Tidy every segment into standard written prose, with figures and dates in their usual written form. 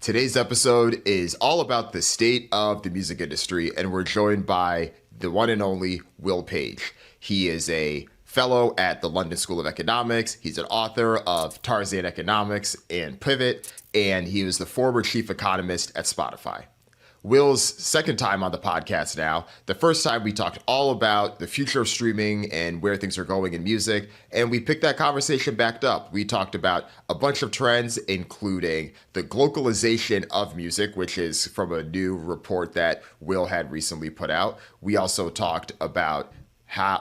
Today's episode is all about the state of the music industry, and we're joined by the one and only Will Page. He is a fellow at the London School of Economics. He's an author of Tarzan Economics and Pivot, and he was the former chief economist at Spotify. Will's second time on the podcast now. The first time we talked all about the future of streaming and where things are going in music, and we picked that conversation back up. We talked about a bunch of trends, including the glocalisation of music, which is from a new report that Will had recently put out. We also talked about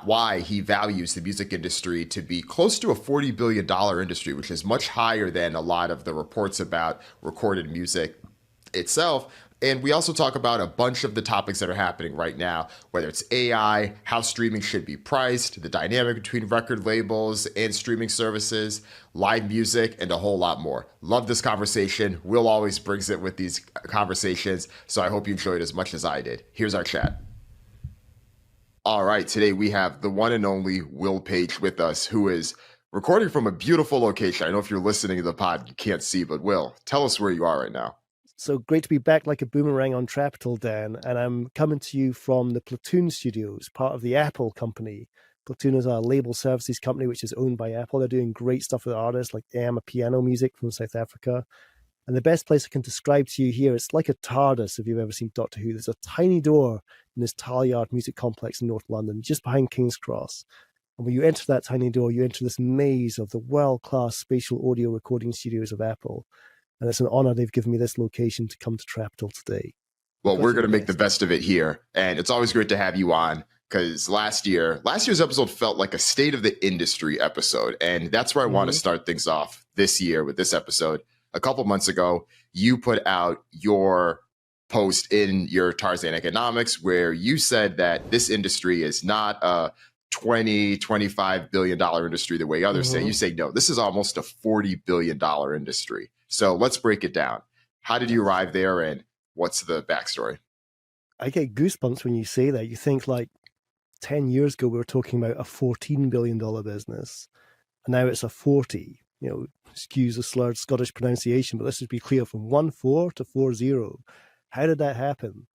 why he values the music industry to be close to a $40 billion industry, which is much higher than a lot of the reports about recorded music itself. And we also talk about a bunch of the topics that are happening right now, whether it's AI, how streaming should be priced, the dynamic between record labels and streaming services, live music, and a whole lot more. Love this conversation. Will always brings it with these conversations, so I hope you enjoyed as much as I did. Here's our chat. All right, today we have the one and only Will Page with us, who is recording from a beautiful location. I know if you're listening to the pod, you can't see, but Will, tell us where you are right now. So great to be back like a boomerang on Trapital, Dan. And I'm coming to you from the Platoon Studios, part of the Apple company. Platoon is a label services company which is owned by Apple. They're doing great stuff with artists like Piano Music from South Africa. And the best place I can describe to you here, it's like a TARDIS if you've ever seen Doctor Who. There's a tiny door in this Tallyard music complex in North London, just behind King's Cross. And when you enter that tiny door, you enter this maze of the world-class spatial audio recording studios of Apple. And it's an honor they've given me this location to come to Trapital today. Well, we're going to make the best of it here. And it's always great to have you on because last year's episode felt like a state of the industry episode. And that's where I want to start things off this year with this episode. A couple months ago, you put out your post in your Tarzan Economics where you said that this industry is not a $25 billion industry the way others say. You say, no, this is almost a $40 billion industry. So let's break it down. How did you arrive there and what's the backstory? I get goosebumps when you say that. You think like 10 years ago, we were talking about a $14 billion business and now it's a 40, excuse the slurred Scottish pronunciation, but let's just be clear, from 1-4 to 4-0. How did that happen?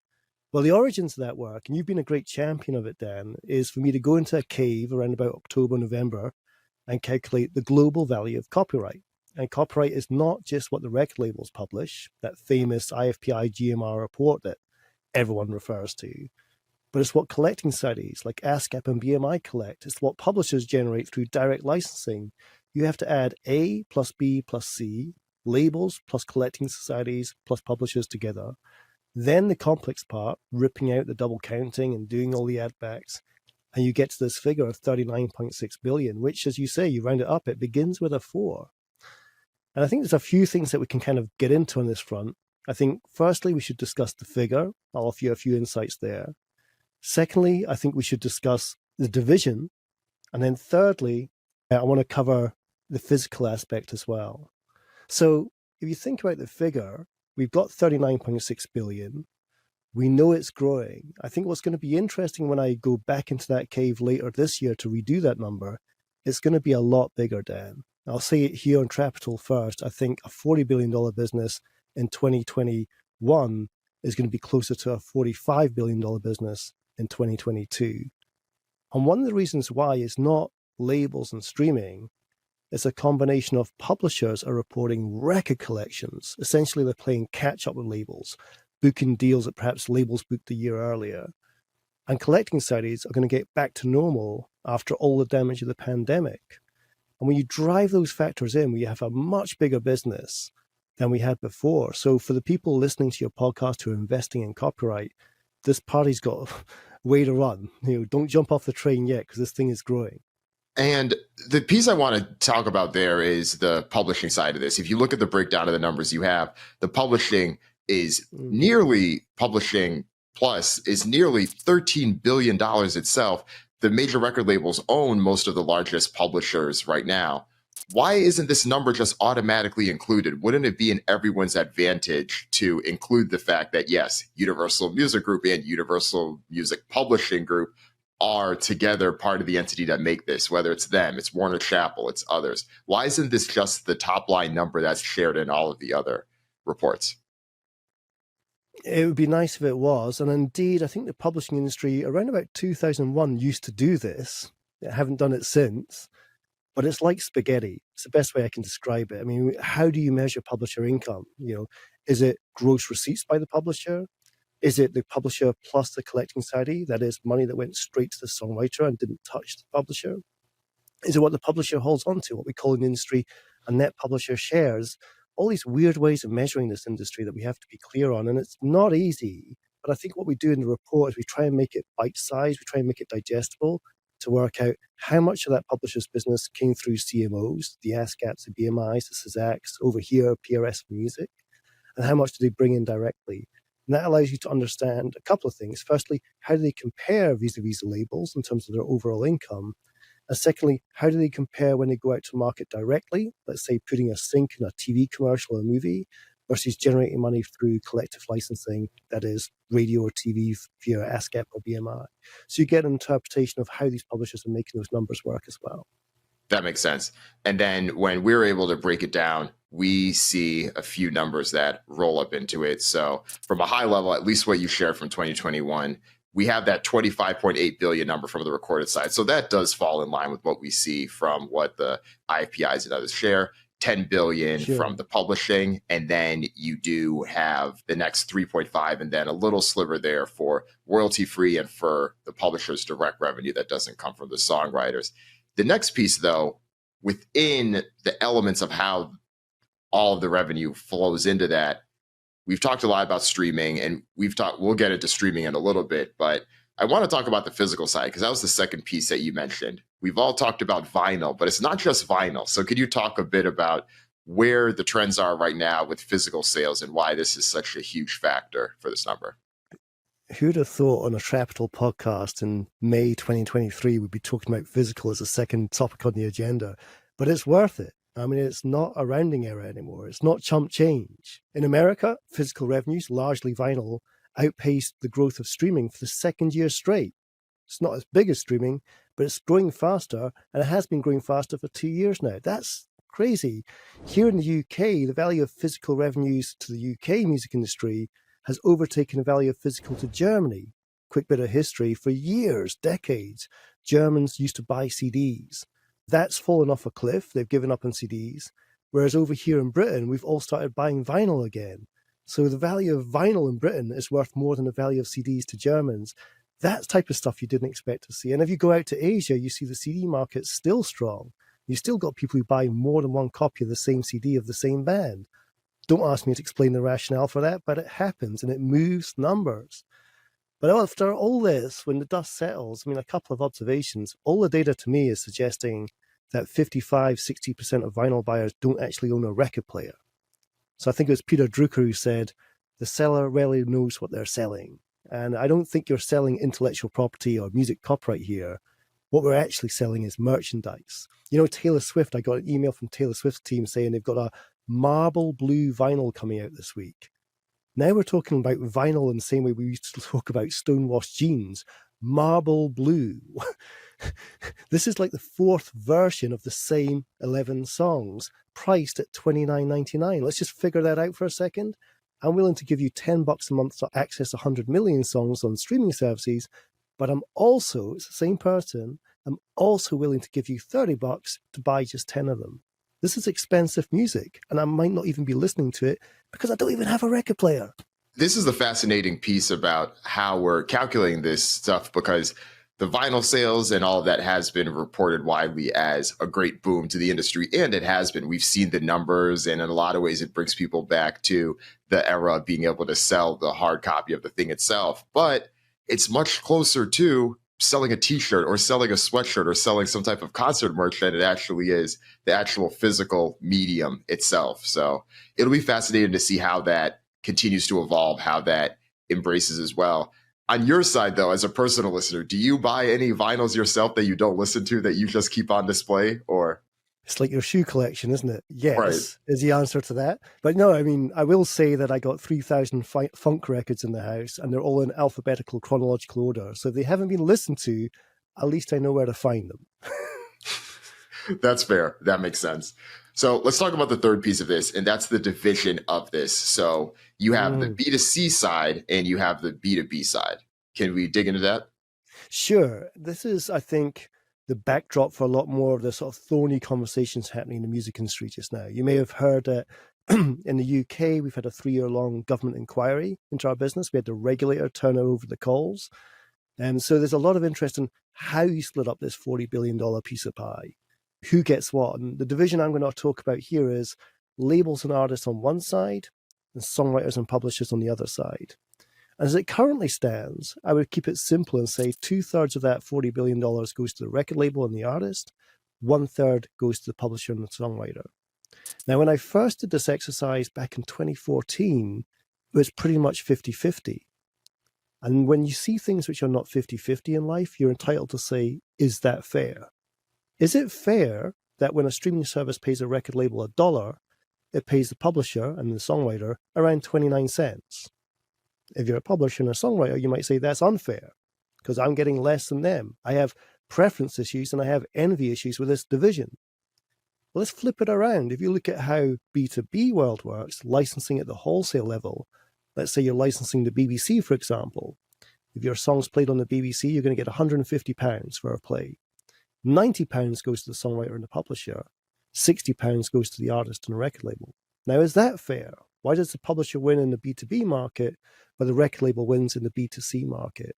Well, the origins of that work, and you've been a great champion of it, Dan, is for me to go into a cave around about October, November and calculate the global value of copyright. And copyright is not just what the record labels publish, that famous IFPI GMR report that everyone refers to, but it's what collecting societies like ASCAP and BMI collect. It's what publishers generate through direct licensing. You have to add A plus B plus C, labels plus collecting societies plus publishers together. Then the complex part, ripping out the double counting and doing all the add backs. And you get to this figure of 39.6 billion, which, as you say, you round it up, it begins with a 4. And I think there's a few things that we can kind of get into on this front. I think, firstly, we should discuss the figure. I'll offer you a few insights there. Secondly, I think we should discuss the division. And then thirdly, I want to cover the physical aspect as well. So if you think about the figure, we've got 39.6 billion. We know it's growing. I think what's going to be interesting when I go back into that cave later this year to redo that number, it's going to be a lot bigger, Dan. I'll say it here on Trapital first. I think a $40 billion business in 2021 is going to be closer to a $45 billion business in 2022. And one of the reasons why is not labels and streaming. It's a combination of publishers are reporting record collections. Essentially, they're playing catch up with labels, booking deals that perhaps labels booked a year earlier. And collecting societies are going to get back to normal after all the damage of the pandemic. And when you drive those factors in, we have a much bigger business than we had before. So for the people listening to your podcast who are investing in copyright, this party's got a way to run. Don't jump off the train yet because this thing is growing. And the piece I want to talk about there is the publishing side of this. If you look at the breakdown of the numbers you have, the publishing is publishing plus is nearly $13 billion itself. The major record labels own most of the largest publishers right now. Why isn't this number just automatically included? Wouldn't it be in everyone's advantage to include the fact that, yes, Universal Music Group and Universal Music Publishing Group are together part of the entity that make this, whether it's them, it's Warner Chappell, it's others. Why isn't this just the top line number that's shared in all of the other reports? It would be nice if it was. And indeed, I think the publishing industry around about 2001 used to do this. They haven't done it since. But it's like spaghetti. It's the best way I can describe it. I mean, how do you measure publisher income? Is it gross receipts by the publisher? Is it the publisher plus the collecting society? That is money that went straight to the songwriter and didn't touch the publisher. Is it what the publisher holds on to, what we call in the industry a net publisher shares? All these weird ways of measuring this industry that we have to be clear on. And it's not easy. But I think what we do in the report is we try and make it bite-sized. We try and make it digestible to work out how much of that publisher's business came through CMOs, the ASCAPs, the BMIs, the SAZACs, over here, PRS for music, and how much do they bring in directly. And that allows you to understand a couple of things. Firstly, how do they compare vis-a-vis the labels in terms of their overall income? And secondly, how do they compare when they go out to market directly, let's say putting a sync in a TV commercial or a movie, versus generating money through collective licensing, that is radio or TV via ASCAP or BMI. So you get an interpretation of how these publishers are making those numbers work as well. That makes sense. And then when we're able to break it down, we see a few numbers that roll up into it. So from a high level, at least what you shared from 2021, we have that 25.8 billion number from the recorded side. So that does fall in line with what we see from what the IFPIs and others share. 10 billion from the publishing, and then you do have the next 3.5 and then a little sliver there for royalty free and for the publisher's direct revenue that doesn't come from the songwriters. The next piece, though, within the elements of how all of the revenue flows into that, we've talked a lot about streaming, and we'll get into streaming in a little bit, but I want to talk about the physical side because that was the second piece that you mentioned. We've all talked about vinyl, but it's not just vinyl. So could you talk a bit about where the trends are right now with physical sales and why this is such a huge factor for this number? Who'd have thought on a Trapital podcast in May 2023 we'd be talking about physical as a second topic on the agenda? But it's worth it. I mean, it's not a rounding error anymore. It's not chump change. In America, physical revenues, largely vinyl, outpaced the growth of streaming for the second year straight. It's not as big as streaming, but it's growing faster, and it has been growing faster for 2 years now. That's crazy. Here in the UK, the value of physical revenues to the UK music industry has overtaken the value of physical to Germany. Quick bit of history. For years, decades, Germans used to buy CDs. That's fallen off a cliff. They've given up on CDs. Whereas over here in Britain, we've all started buying vinyl again. So the value of vinyl in Britain is worth more than the value of CDs to Germans. That's type of stuff you didn't expect to see. And if you go out to Asia, you see the CD market still strong. You still got people who buy more than one copy of the same CD of the same band. Don't ask me to explain the rationale for that, but it happens and it moves numbers. But after all this, when the dust settles, I mean, a couple of observations. All the data to me is suggesting that 55-60% of vinyl buyers don't actually own a record player. So I think it was Peter Drucker who said, the seller rarely knows what they're selling. And I don't think you're selling intellectual property or music copyright here. What we're actually selling is merchandise. You know, Taylor Swift, I got an email from Taylor Swift's team saying they've got a marble blue vinyl coming out this week. Now we're talking about vinyl in the same way we used to talk about stonewashed jeans. Marble blue. This is like the fourth version of the same 11 songs, priced at $29.99. Let's just figure that out for a second. I'm willing to give you $10 a month to access 100 million songs on streaming services, but I'm also, it's the same person, I'm also willing to give you $30 to buy just 10 of them. This is expensive music, and I might not even be listening to it because I don't even have a record player. This is the fascinating piece about how we're calculating this stuff, because the vinyl sales and all of that has been reported widely as a great boom to the industry, and it has been. We've seen the numbers, and in a lot of ways, it brings people back to the era of being able to sell the hard copy of the thing itself. But it's much closer to selling a t-shirt or selling a sweatshirt or selling some type of concert merch than it actually is the actual physical medium itself. So it'll be fascinating to see how that continues to evolve, how that embraces as well. On your side, though, as a personal listener, do you buy any vinyls yourself that you don't listen to that you just keep on display? Or it's like your shoe collection, isn't it? Yes, right, is the answer to that. But no, I mean, I will say that I got 3,000 funk records in the house, and they're all in alphabetical chronological order. So if they haven't been listened to, at least I know where to find them. That's fair. That makes sense. So let's talk about the third piece of this, and that's the division of this. So you have the Mm. B2C side and you have the B2B side. Can we dig into that? Sure. This is, I think, the backdrop for a lot more of the sort of thorny conversations happening in the music industry just now. You may have heard that in the UK, we've had a 3-year-long government inquiry into our business. We had the regulator turn over the coals. And so there's a lot of interest in how you split up this $40 billion piece of pie. Who gets what? And the division I'm going to talk about here is labels and artists on one side and songwriters and publishers on the other side. As it currently stands, I would keep it simple and say 2/3 of that $40 billion goes to the record label and the artist, 1/3 goes to the publisher and the songwriter. Now, when I first did this exercise back in 2014, it was pretty much 50-50. And when you see things which are not 50-50 in life, you're entitled to say, is that fair? Is it fair that when a streaming service pays a record label $1, it pays the publisher and the songwriter around 29 cents? If you're a publisher and a songwriter, you might say that's unfair because I'm getting less than them. I have preference issues and I have envy issues with this division. Well, let's flip it around. If you look at how B2B world works, licensing at the wholesale level, let's say you're licensing the BBC, for example. If your song's played on the BBC, you're going to get £150 for a play. £90 goes to the songwriter and the publisher. £60 goes to the artist and the record label. Now, is that fair? Why does the publisher win in the B2B market, but the record label wins in the B2C market?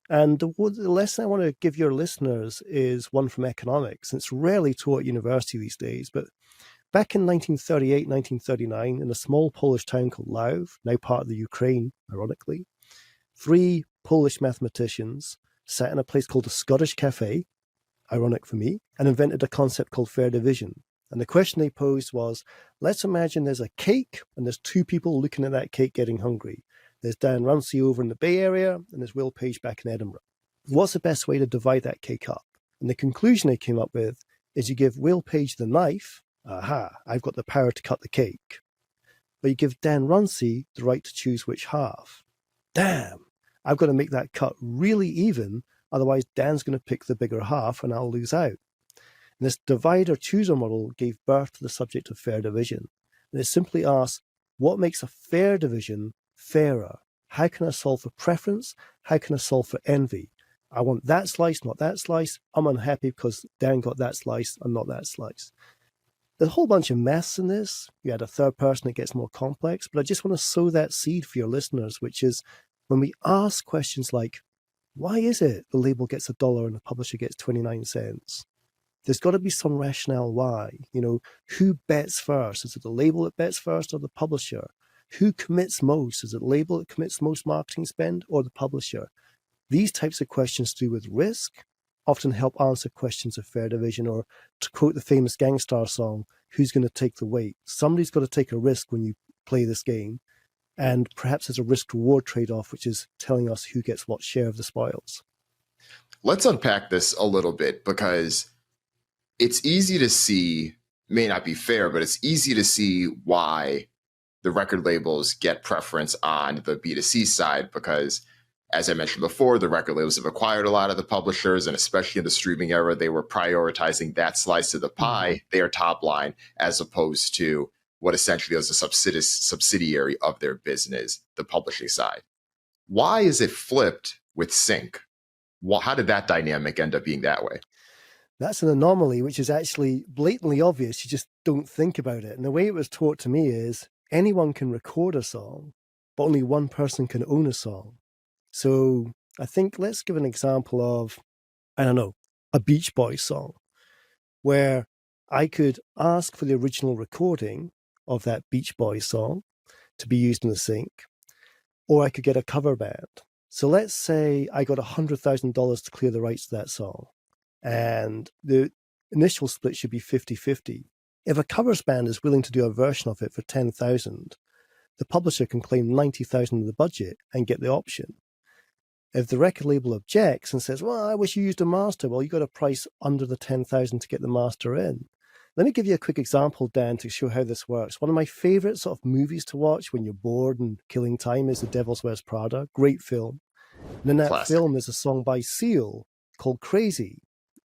And the lesson I want to give your listeners is one from economics. It's rarely taught at university these days, but back in 1938, 1939, in a small Polish town called Lwów, now part of the Ukraine, ironically, 3 Polish mathematicians sat in a place called the Scottish Cafe, ironic for me, and invented a concept called fair division. And the question they posed was, let's imagine there's a cake and there's 2 people looking at that cake getting hungry. There's Dan Runcie over in the Bay Area and there's Will Page back in Edinburgh. What's the best way to divide that cake up? And the conclusion they came up with is you give Will Page the knife. Aha, I've got the power to cut the cake. But you give Dan Runcie the right to choose which half. Damn, I've got to make that cut really even, otherwise Dan's going to pick the bigger half and I'll lose out. And this divide-or-chooser model gave birth to the subject of fair division. And it simply asks, what makes a fair division fairer? How can I solve for preference? How can I solve for envy? I want that slice, not that slice. I'm unhappy because Dan got that slice and not that slice. There's a whole bunch of maths in this. You add a third person, it gets more complex. But I just want to sow that seed for your listeners, which is when we ask questions like, why is it the label gets $1 and the publisher gets 29 cents? There's got to be some rationale why. Who bets first? Is it the label that bets first or the publisher? Who commits most? Is it the label that commits most marketing spend or the publisher? These types of questions to do with risk often help answer questions of fair division, or to quote the famous Gang Starr song, who's going to take the weight? Somebody's got to take a risk when you play this game. And perhaps there's a risk-reward trade-off, which is telling us who gets what share of the spoils. Let's unpack this a little bit because it's easy to see, may not be fair, but it's easy to see why the record labels get preference on the B2C side because, as I mentioned before, the record labels have acquired a lot of the publishers, and especially in the streaming era, they were prioritizing that slice of the pie, their top line, as opposed to what essentially is a subsidiary of their business, the publishing side. Why is it flipped with sync? How did that dynamic end up being that way? That's an anomaly, which is actually blatantly obvious. You just don't think about it. And the way it was taught to me is anyone can record a song, but only one person can own a song. So I think let's give an example of, I don't know, a Beach Boys song, where I could ask for the original recording of that Beach Boys song to be used in the sync, or I could get a cover band. So let's say I got $100,000 to clear the rights to that song, and the initial split should be 50-50. If a covers band is willing to do a version of it for $10,000, the publisher can claim $90,000 of the budget and get the option. If the record label objects and says, well, I wish you used a master, well, you got a price under the $10,000 to get the master in. Let me give you a quick example, Dan, to show how this works. One of my favorite sort of movies to watch when you're bored and killing time is The Devil's Wears Prada. Great film. And in that Classic. film, there's a song by Seal called Crazy.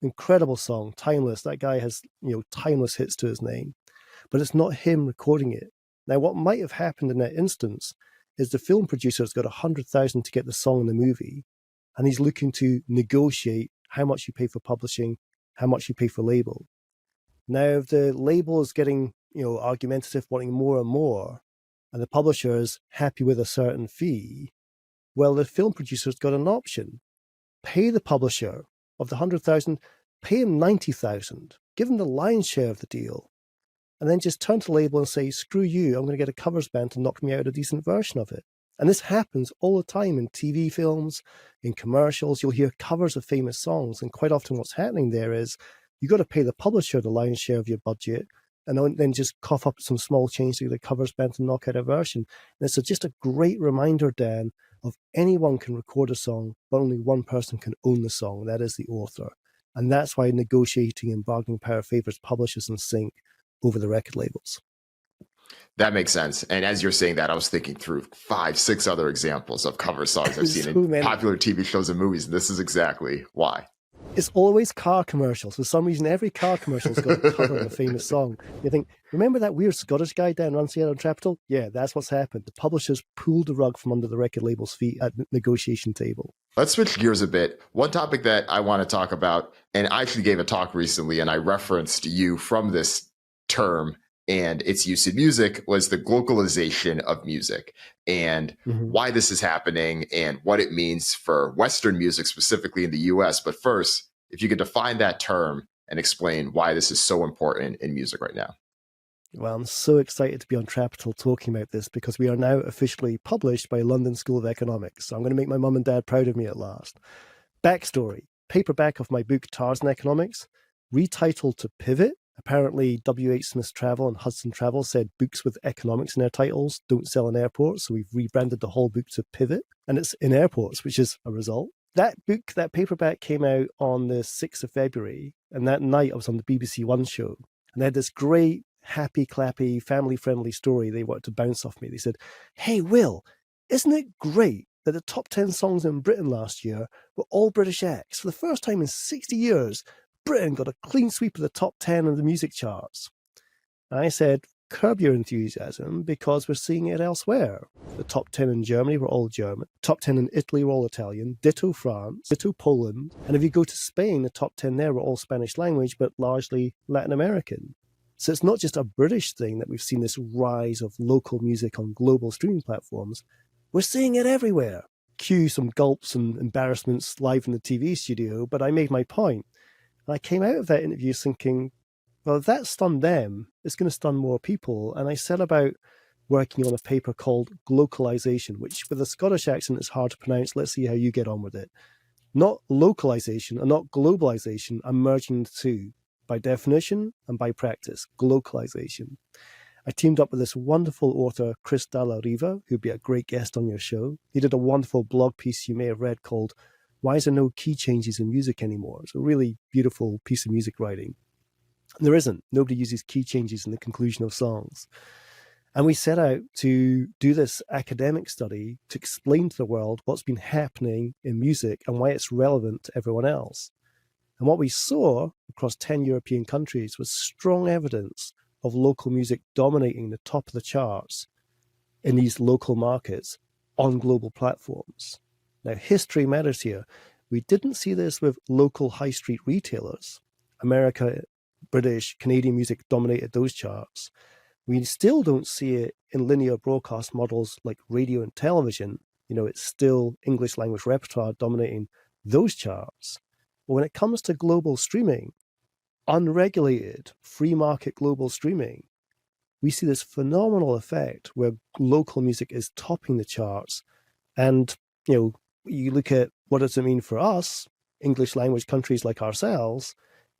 incredible song, timeless. That guy has, timeless hits to his name, but it's not him recording it. Now, what might have happened in that instance is the film producer's got 100,000 to get the song in the movie, and he's looking to negotiate how much you pay for publishing, how much you pay for label. Now, if the label is getting, argumentative, wanting more and more, and the publisher is happy with a certain fee, well, the film producer's got an option. Pay the publisher of the 100,000, pay him 90,000, give him the lion's share of the deal, and then just turn to the label and say, screw you, I'm going to get a covers band to knock me out a decent version of it. And this happens all the time in TV films, in commercials. You'll hear covers of famous songs, and quite often what's happening there is you've got to pay the publisher the lion's share of your budget, and then just cough up some small change to get a covers band to knock out a version. And it's just a great reminder, Dan, of anyone can record a song, but only one person can own the song. That is the author. And that's why negotiating and bargaining power favors publishers in sync over the record labels. That makes sense. And as you're saying that, I was thinking through 5, 6 other examples of cover songs I've seen in popular TV shows and movies. And this is exactly why. It's always car commercials. For some reason, every car commercial's got a cover of a famous song. You think, remember that weird Scottish guy down Runciad on Trapital? Yeah, that's what's happened. The publishers pulled the rug from under the record label's feet at the negotiation table. Let's switch gears a bit. One topic that I want to talk about, and I actually gave a talk recently, and I referenced you from this term and its use in music, was the glocalisation of music, and why this is happening and what it means for Western music, specifically in the US. But first, if you could define that term and explain why this is so important in music right now. Well, I'm so excited to be on Trapital talking about this because we are now officially published by London School of Economics. So I'm going to make my mum and dad proud of me at last. Backstory: paperback of my book Tarzan Economics, retitled to Pivot. Apparently, W.H. Smith's Travel and Hudson Travel said books with economics in their titles don't sell in airports, so we've rebranded the whole book to Pivot, and it's in airports, which is a result. That book, that paperback, came out on the 6th of February, and that night I was on the BBC One show, and they had this great, happy, clappy, family-friendly story they wanted to bounce off me. They said, hey, Will, isn't it great that the top 10 songs in Britain last year were all British acts? For the first time in 60 years, Britain got a clean sweep of the top 10 of the music charts. I said, curb your enthusiasm because we're seeing it elsewhere. The top 10 in Germany were all German. Top 10 in Italy were all Italian. Ditto France. Ditto Poland. And if you go to Spain, the top 10 there were all Spanish language, but largely Latin American. So it's not just a British thing that we've seen this rise of local music on global streaming platforms. We're seeing it everywhere. Cue some gulps and embarrassments live in the TV studio, but I made my point. And I came out of that interview thinking, well, if that stunned them, it's going to stun more people. And I set about working on a paper called Glocalisation, which with a Scottish accent is hard to pronounce. Let's see how you get on with it. Not localization and not globalization are merging the two by definition and by practice. Glocalisation. I teamed up with this wonderful author, Chris Dalla Riva, who'd be a great guest on your show. He did a wonderful blog piece you may have read called Why Is There No Key Changes in Music Anymore? It's a really beautiful piece of music writing. And there isn't. Nobody uses key changes in the conclusion of songs. And we set out to do this academic study to explain to the world what's been happening in music and why it's relevant to everyone else. And what we saw across 10 European countries was strong evidence of local music dominating the top of the charts in these local markets on global platforms. Now, history matters here. We didn't see this with local high street retailers. America, British, Canadian music dominated those charts. We still don't see it in linear broadcast models like radio and television. It's still English language repertoire dominating those charts. But when it comes to global streaming, unregulated, free market global streaming, we see this phenomenal effect where local music is topping the charts. And, you look at what does it mean for us, English language countries like ourselves,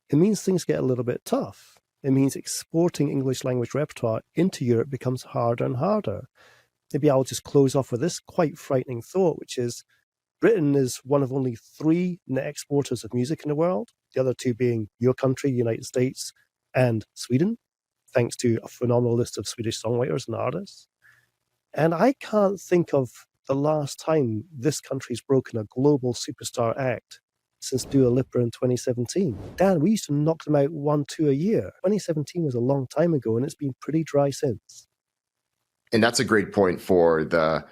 it means things get a little bit tough. It means exporting English language repertoire into Europe becomes harder and harder. Maybe I'll just close off with this quite frightening thought, which is Britain is one of only 3 net exporters of music in the world, the other 2 being your country, the United States, and Sweden, thanks to a phenomenal list of Swedish songwriters and artists. And I can't think of the last time this country's broken a global superstar act since Dua Lipa in 2017. Dan, we used to knock them out 1-2 a year. 2017 was a long time ago, and it's been pretty dry since. And that's a great point for the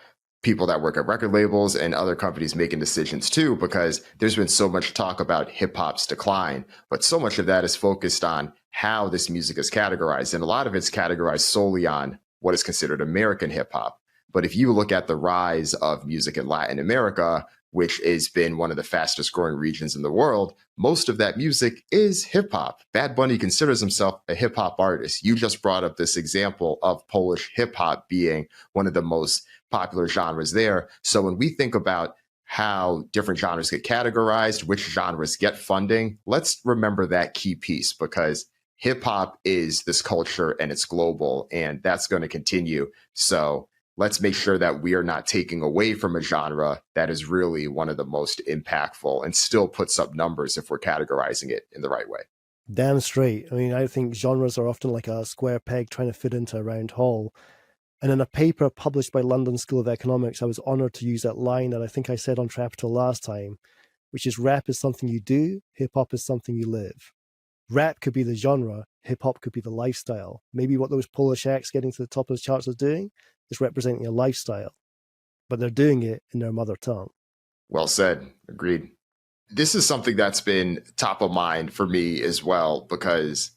people that work at record labels and other companies making decisions too, because there's been so much talk about hip hop's decline, but so much of that is focused on how this music is categorized. And a lot of it's categorized solely on what is considered American hip hop. But if you look at the rise of music in Latin America, which has been one of the fastest growing regions in the world, most of that music is hip hop. Bad Bunny considers himself a hip hop artist. You just brought up this example of Polish hip hop being one of the most popular genres there. So when we think about how different genres get categorized, which genres get funding, let's remember that key piece, because hip hop is this culture and it's global, and that's going to continue. So let's make sure that we are not taking away from a genre that is really one of the most impactful and still puts up numbers if we're categorizing it in the right way. Damn straight. I mean, I think genres are often like a square peg trying to fit into a round hole. And in a paper published by London School of Economics, I was honored to use that line that I think I said on Trapital last time, which is rap is something you do, hip hop is something you live. Rap could be the genre, hip hop could be the lifestyle. Maybe what those Polish acts getting to the top of the charts are doing is representing a lifestyle, but they're doing it in their mother tongue. Well said. Agreed. This is something that's been top of mind for me as well, because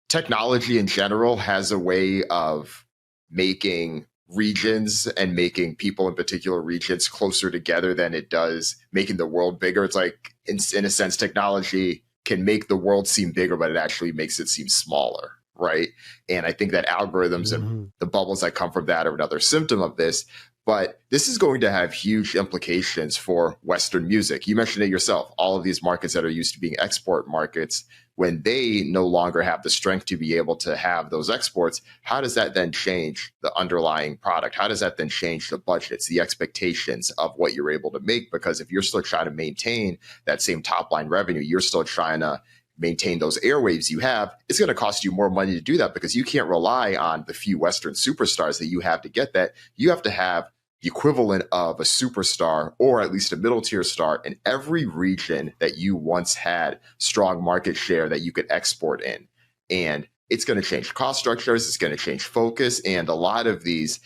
technology in general has a way of making regions and making people in particular regions closer together than it does making the world bigger. It's like, in a sense, technology can make the world seem bigger, but it actually makes it seem smaller, right? And I think that algorithms and the bubbles that come from that are another symptom of this. But this is going to have huge implications for Western music. You mentioned it yourself, all of these markets that are used to being export markets, when they no longer have the strength to be able to have those exports, how does that then change the underlying product? How does that then change the budgets, the expectations of what you're able to make? Because if you're still trying to maintain that same top line revenue, you're still trying to maintain those airwaves you have, it's going to cost you more money to do that, because you can't rely on the few Western superstars that you have to get that. You have to have the equivalent of a superstar, or at least a middle tier star, in every region that you once had strong market share that you could export in. And it's going to change cost structures. It's going to change focus. And a lot of these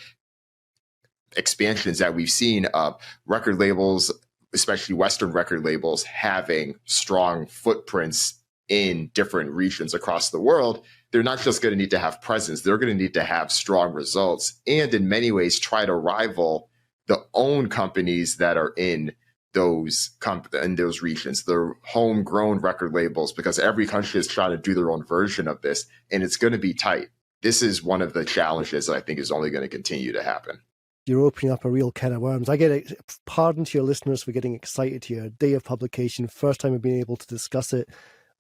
expansions that we've seen of record labels, especially Western record labels, having strong footprints in different regions across the world, they're not just going to need to have presence, they're going to need to have strong results, and in many ways try to rival the own companies that are in those regions, the homegrown record labels, because every country is trying to do their own version of this, and it's going to be tight. This is one of the challenges that I think is only going to continue to happen. You're opening up a real can of worms. I get pardon to your listeners for getting excited here. Day of publication, first time I've been able to discuss it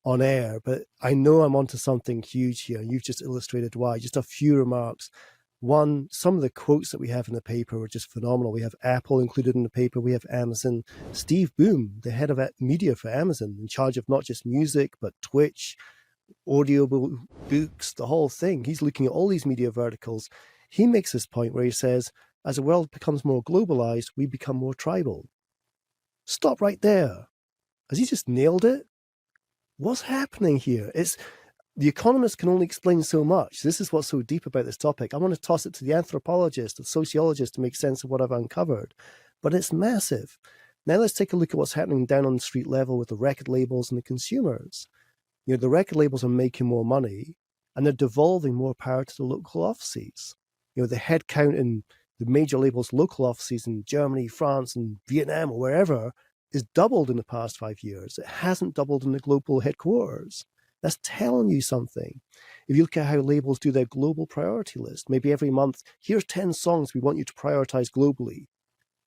on air, but I know I'm onto something huge here. You've just illustrated why. Just a few remarks. One, some of the quotes that we have in the paper were just phenomenal. We have Apple included in the paper. We have Amazon. Steve Boom, the head of media for Amazon, in charge of not just music, but Twitch, audio books, the whole thing. He's looking at all these media verticals. He makes this point where he says, as the world becomes more globalized, we become more tribal. Stop right there. Has he just nailed it? What's happening here? The economist can only explain so much. This is what's so deep about this topic. I want to toss it to the anthropologist, the sociologist, to make sense of what I've uncovered. But it's massive. Now let's take a look at what's happening down on the street level with the record labels and the consumers. You know, the record labels are making more money, and they're devolving more power to the local offices. You know, the head count in the major labels' local offices in Germany, France, and Vietnam, or wherever, is doubled in the past 5 years. It hasn't doubled in the global headquarters. That's telling you something. If you look at how labels do their global priority list, maybe every month, here's 10 songs we want you to prioritize globally.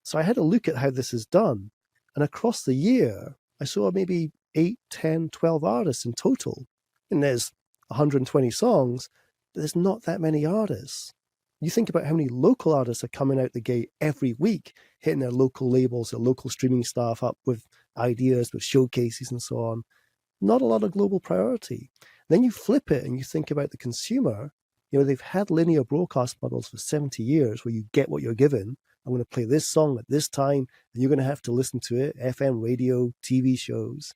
So I had a look at how this is done. And across the year, I saw maybe 8, 10, 12 artists in total. And there's 120 songs, but there's not that many artists. You think about how many local artists are coming out the gate every week, hitting their local labels, their local streaming staff up with ideas, with showcases and so on. Not a lot of global priority. Then you flip it and you think about the consumer. They've had linear broadcast models for 70 years where you get what you're given. I'm going to play this song at this time, and you're going to have to listen to it. FM radio, TV shows.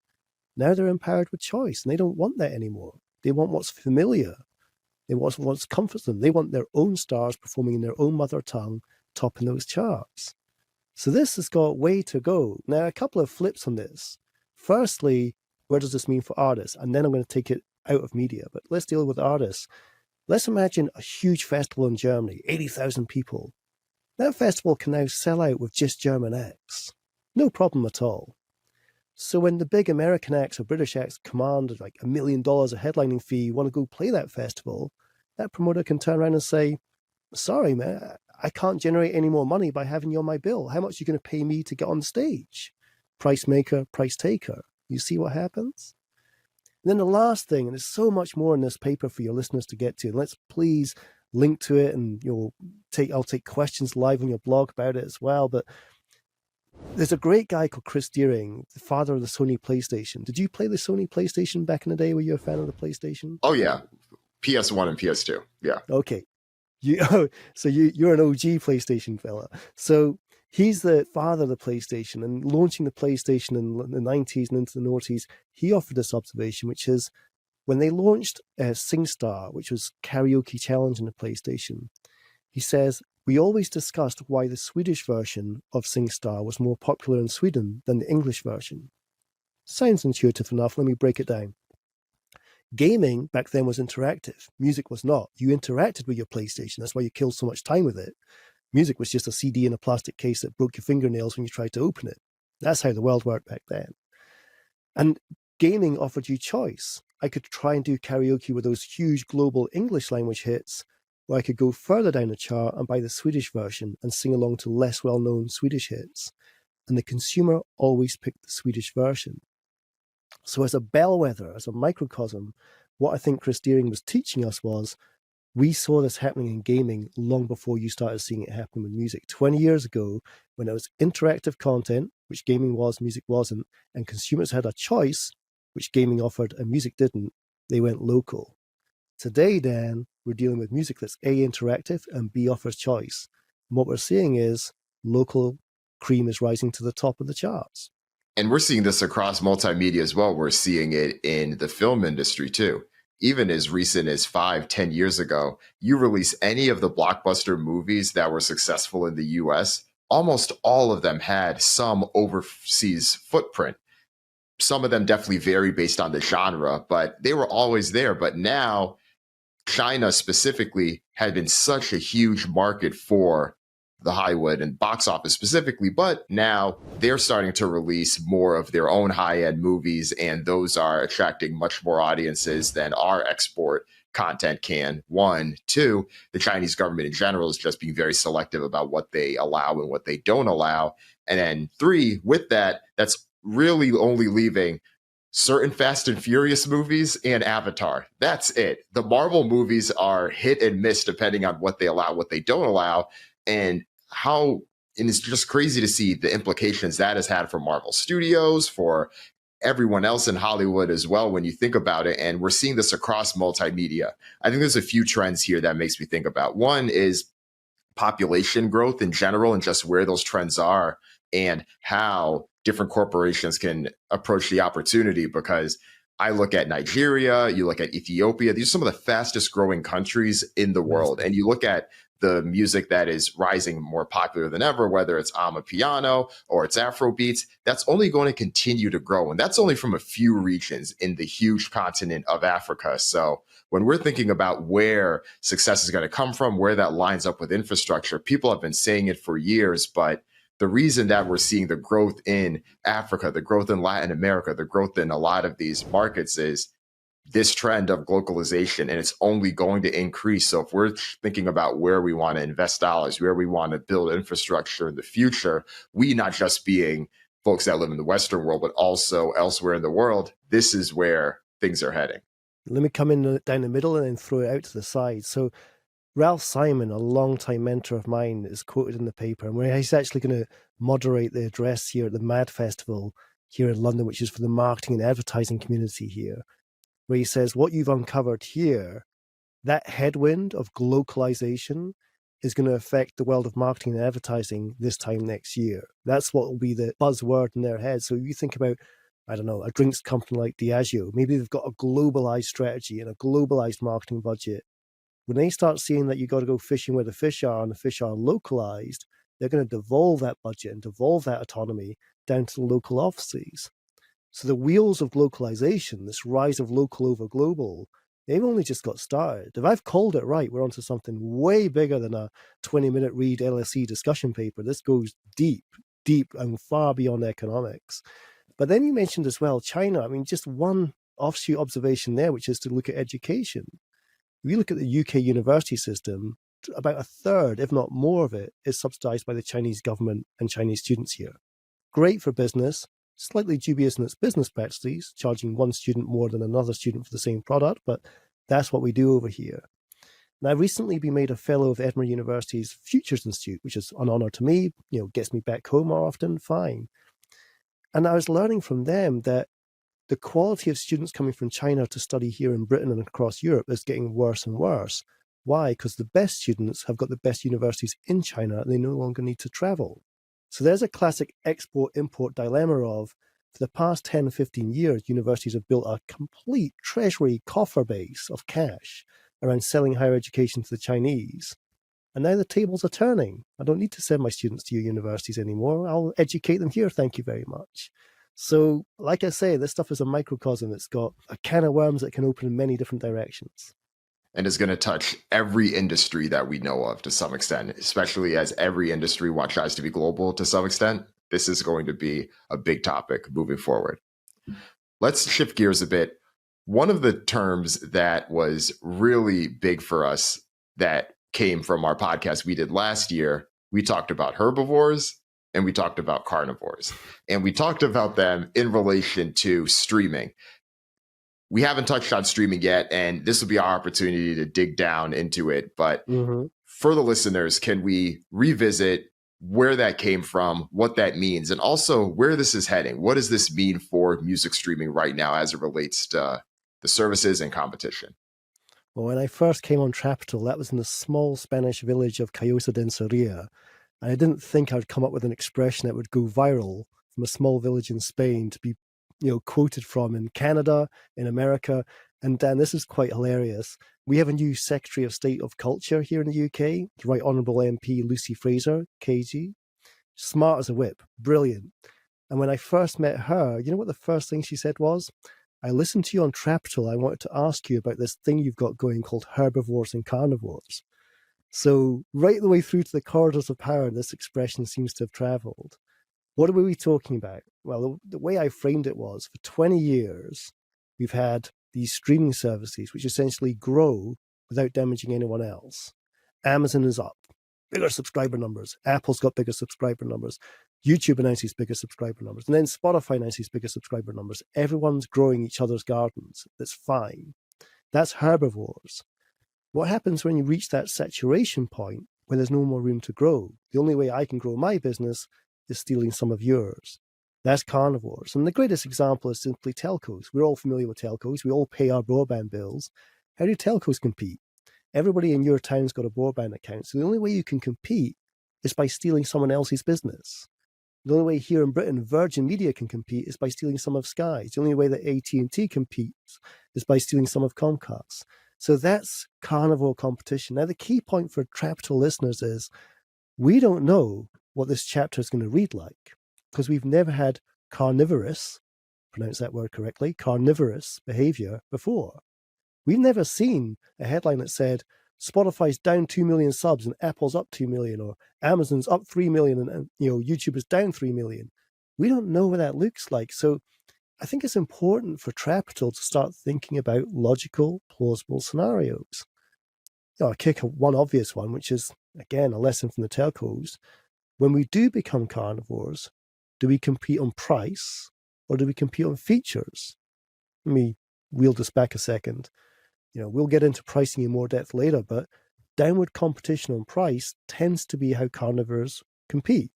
Now they're empowered with choice, and they don't want that anymore. They want what's familiar. They want what comforts them. They want their own stars performing in their own mother tongue, topping those charts. So this has got way to go. Now, a couple of flips on this. Firstly, what does this mean for artists? And then I'm going to take it out of media. But let's deal with artists. Let's imagine a huge festival in Germany, 80,000 people. That festival can now sell out with just German acts. No problem at all. So when the big American acts or British acts command like $1 million a headlining fee, you want to go play that festival, that promoter can turn around and say, sorry, man, I can't generate any more money by having you on my bill. How much are you going to pay me to get on stage? Price maker, price taker. You see what happens? And then the last thing, and there's so much more in this paper for your listeners to get to, and let's please link to it, and I'll take questions live on your blog about it as well. But there's a great guy called Chris Deering, the father of the Sony PlayStation. Did you play the Sony PlayStation back in the day? Were you a fan of the PlayStation? Oh, yeah. PS1 and PS2. Yeah. Okay. So you're an OG PlayStation fella. So he's the father of the PlayStation, and launching the PlayStation in the 90s and into the noughties, he offered this observation, which is when they launched SingStar, which was karaoke challenge in the PlayStation, he says, we always discussed why the Swedish version of SingStar was more popular in Sweden than the English version. Sounds intuitive enough. Let me break it down. Gaming back then was interactive. Music was not. You interacted with your PlayStation. That's why you killed so much time with it. Music was just a CD in a plastic case that broke your fingernails when you tried to open it. That's how the world worked back then. And gaming offered you choice. I could try and do karaoke with those huge global English language hits, or I could go further down the chart and buy the Swedish version and sing along to less well-known Swedish hits. And the consumer always picked the Swedish version. So as a bellwether, as a microcosm, what I think Chris Deering was teaching us was, we saw this happening in gaming long before you started seeing it happen with music. 20 years ago, when it was interactive content, which gaming was, music wasn't, and consumers had a choice, which gaming offered and music didn't, they went local. Today, Dan, we're dealing with music that's A, interactive, and B, offers choice. And what we're seeing is local cream is rising to the top of the charts. And we're seeing this across multimedia as well. We're seeing it in the film industry too. Even as recent as 5-10 years ago, you release any of the blockbuster movies that were successful in the US, almost all of them had some overseas footprint. Some of them definitely vary based on the genre, but they were always there. But now China specifically had been such a huge market for the Hollywood and box office specifically, but now they're starting to release more of their own high-end movies, and those are attracting much more audiences than our export content can. 1, 2, the Chinese government in general is just being very selective about what they allow and what they don't allow. And then 3, with that, that's really only leaving certain Fast and Furious movies and Avatar. That's it. The Marvel movies are hit and miss depending on what they allow, what they don't allow. And it's just crazy to see the implications that has had for Marvel Studios, for everyone else in Hollywood as well, when you think about it. And we're seeing this across multimedia. I think there's a few trends here that makes me think about. One is population growth in general, and just where those trends are and how different corporations can approach the opportunity. Because I look at Nigeria, you look at Ethiopia, these are some of the fastest growing countries in the world. And you look at the music that is rising more popular than ever, whether it's Amapiano or it's Afro beats, that's only going to continue to grow. And that's only from a few regions in the huge continent of Africa. So when we're thinking about where success is going to come from, where that lines up with infrastructure, people have been saying it for years, but the reason that we're seeing the growth in Africa, the growth in Latin America, the growth in a lot of these markets is this trend of glocalization, and it's only going to increase. So if we're thinking about where we want to invest dollars, where we want to build infrastructure in the future, we not just being folks that live in the Western world, but also elsewhere in the world, this is where things are heading. Let me come in down the middle and then throw it out to the side. So Ralph Simon, a longtime mentor of mine, is quoted in the paper, and where he's actually going to moderate the address here at the MAD Festival here in London, which is for the marketing and advertising community here, where he says, what you've uncovered here that headwind of glocalization is going to affect the world of marketing and advertising this time next year. That's what will be the buzzword in their head. So if you think about, I don't know, a drinks company like Diageo, maybe they've got a globalized strategy and a globalized marketing budget. When they start seeing that you got to go fishing where the fish are and the fish are localized, they're going to devolve that budget and devolve that autonomy down to the local offices. So the wheels of glocalization, this rise of local over global, they've only just got started. If I've called it right, we're onto something way bigger than a 20-minute read LSE discussion paper. This goes deep, deep and far beyond economics. But then you mentioned as well China. I mean, just one offshoot observation there, which is to look at education. If you look at the UK university system, about a third, if not more of it, is subsidized by the Chinese government and Chinese students here. Great for business, slightly dubious in its business practices, charging one student more than another student for the same product, but that's what we do over here. And I've recently been made a fellow of Edinburgh University's Futures Institute, which is an honor to me, gets me back home more often, fine. And I was learning from them that the quality of students coming from China to study here in Britain and across Europe is getting worse and worse. Why? Because the best students have got the best universities in China and they no longer need to travel. So there's a classic export-import dilemma of, for the past 10, 15 years, universities have built a complete treasury coffer base of cash around selling higher education to the Chinese. And now the tables are turning. I don't need to send my students to your universities anymore. I'll educate them here, thank you very much. So, like I say, this stuff is a microcosm. It's got a can of worms that can open in many different directions. And is going to touch every industry that we know of to some extent, especially as every industry tries to be global to some extent. This is going to be a big topic moving forward. Let's shift gears a bit. One of the terms that was really big for us that came from our podcast we did last year, we talked about herbivores and we talked about carnivores. And we talked about them in relation to streaming. We haven't touched on streaming yet, and this will be our opportunity to dig down into it. But for the listeners, can we revisit where that came from, what that means, and also where this is heading? What does this mean for music streaming right now as it relates to the services and competition? Well, when I first came on Trapital, that was in the small Spanish village of Callosa de Enseria. And I didn't think I would come up with an expression that would go viral from a small village in Spain to be quoted from in Canada, in America. And Dan, this is quite hilarious. We have a new Secretary of State of Culture here in the UK, the Right Honourable MP Lucy Fraser, KG. Smart as a whip, brilliant. And when I first met her, you know what the first thing she said was? I listened to you on Trapital. I wanted to ask you about this thing you've got going called herbivores and carnivores. So right the way through to the corridors of power, this expression seems to have travelled. What were we talking about? Well, the way I framed it was, for 20 years, we've had these streaming services which essentially grow without damaging anyone else. Amazon is up, bigger subscriber numbers. Apple's got bigger subscriber numbers. YouTube announces bigger subscriber numbers. And then Spotify announces bigger subscriber numbers. Everyone's growing each other's gardens. That's fine. That's herbivores. What happens when you reach that saturation point where there's no more room to grow? The only way I can grow my business is stealing some of yours. That's carnivores. And the greatest example is simply telcos. We're all familiar with telcos. We all pay our broadband bills. How do telcos compete? Everybody in your town's got a broadband account. So the only way you can compete is by stealing someone else's business. The only way here in Britain Virgin Media can compete is by stealing some of Sky's. The only way that AT&T competes is by stealing some of Comcast. So that's carnivore competition. Now, the key point for Trapital listeners is we don't know what this chapter is going to read like because we've never had carnivorous, pronounce that word correctly, carnivorous behavior before. We've never seen a headline that said Spotify's down 2 million subs and Apple's up 2 million, or Amazon's up 3 million and YouTube is down 3 million. We don't know what that looks like. So I think it's important for Trapital to start thinking about logical, plausible scenarios. I'll kick one obvious one, which is, again, a lesson from the telcos. When we do become carnivores, do we compete on price or do we compete on features? Let me wheel this back a second. We'll get into pricing in more depth later, but downward competition on price tends to be how carnivores compete.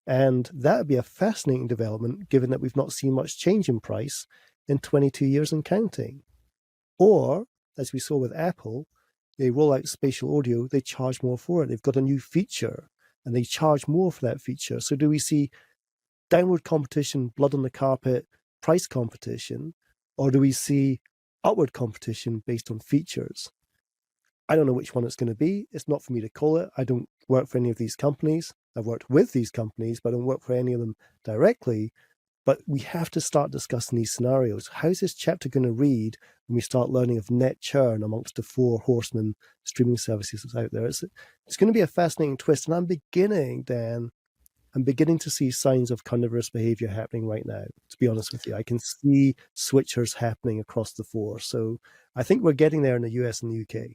And that would be a fascinating development, given that we've not seen much change in price in 22 years and counting. Or, as we saw with Apple, they roll out spatial audio, they charge more for it. They've got a new feature and they charge more for that feature. So do we see downward competition, blood on the carpet, price competition, or do we see upward competition based on features? I don't know which one it's going to be. It's not for me to call it. I don't work for any of these companies. I've worked with these companies, but I don't work for any of them directly. But we have to start discussing these scenarios. How's this chapter going to read when we start learning of net churn amongst the four horsemen streaming services that's out there? It's going to be a fascinating twist. And I'm beginning to see signs of carnivorous behavior happening right now, to be honest with you. I can see switchers happening across the four. So I think we're getting there in the US and the UK.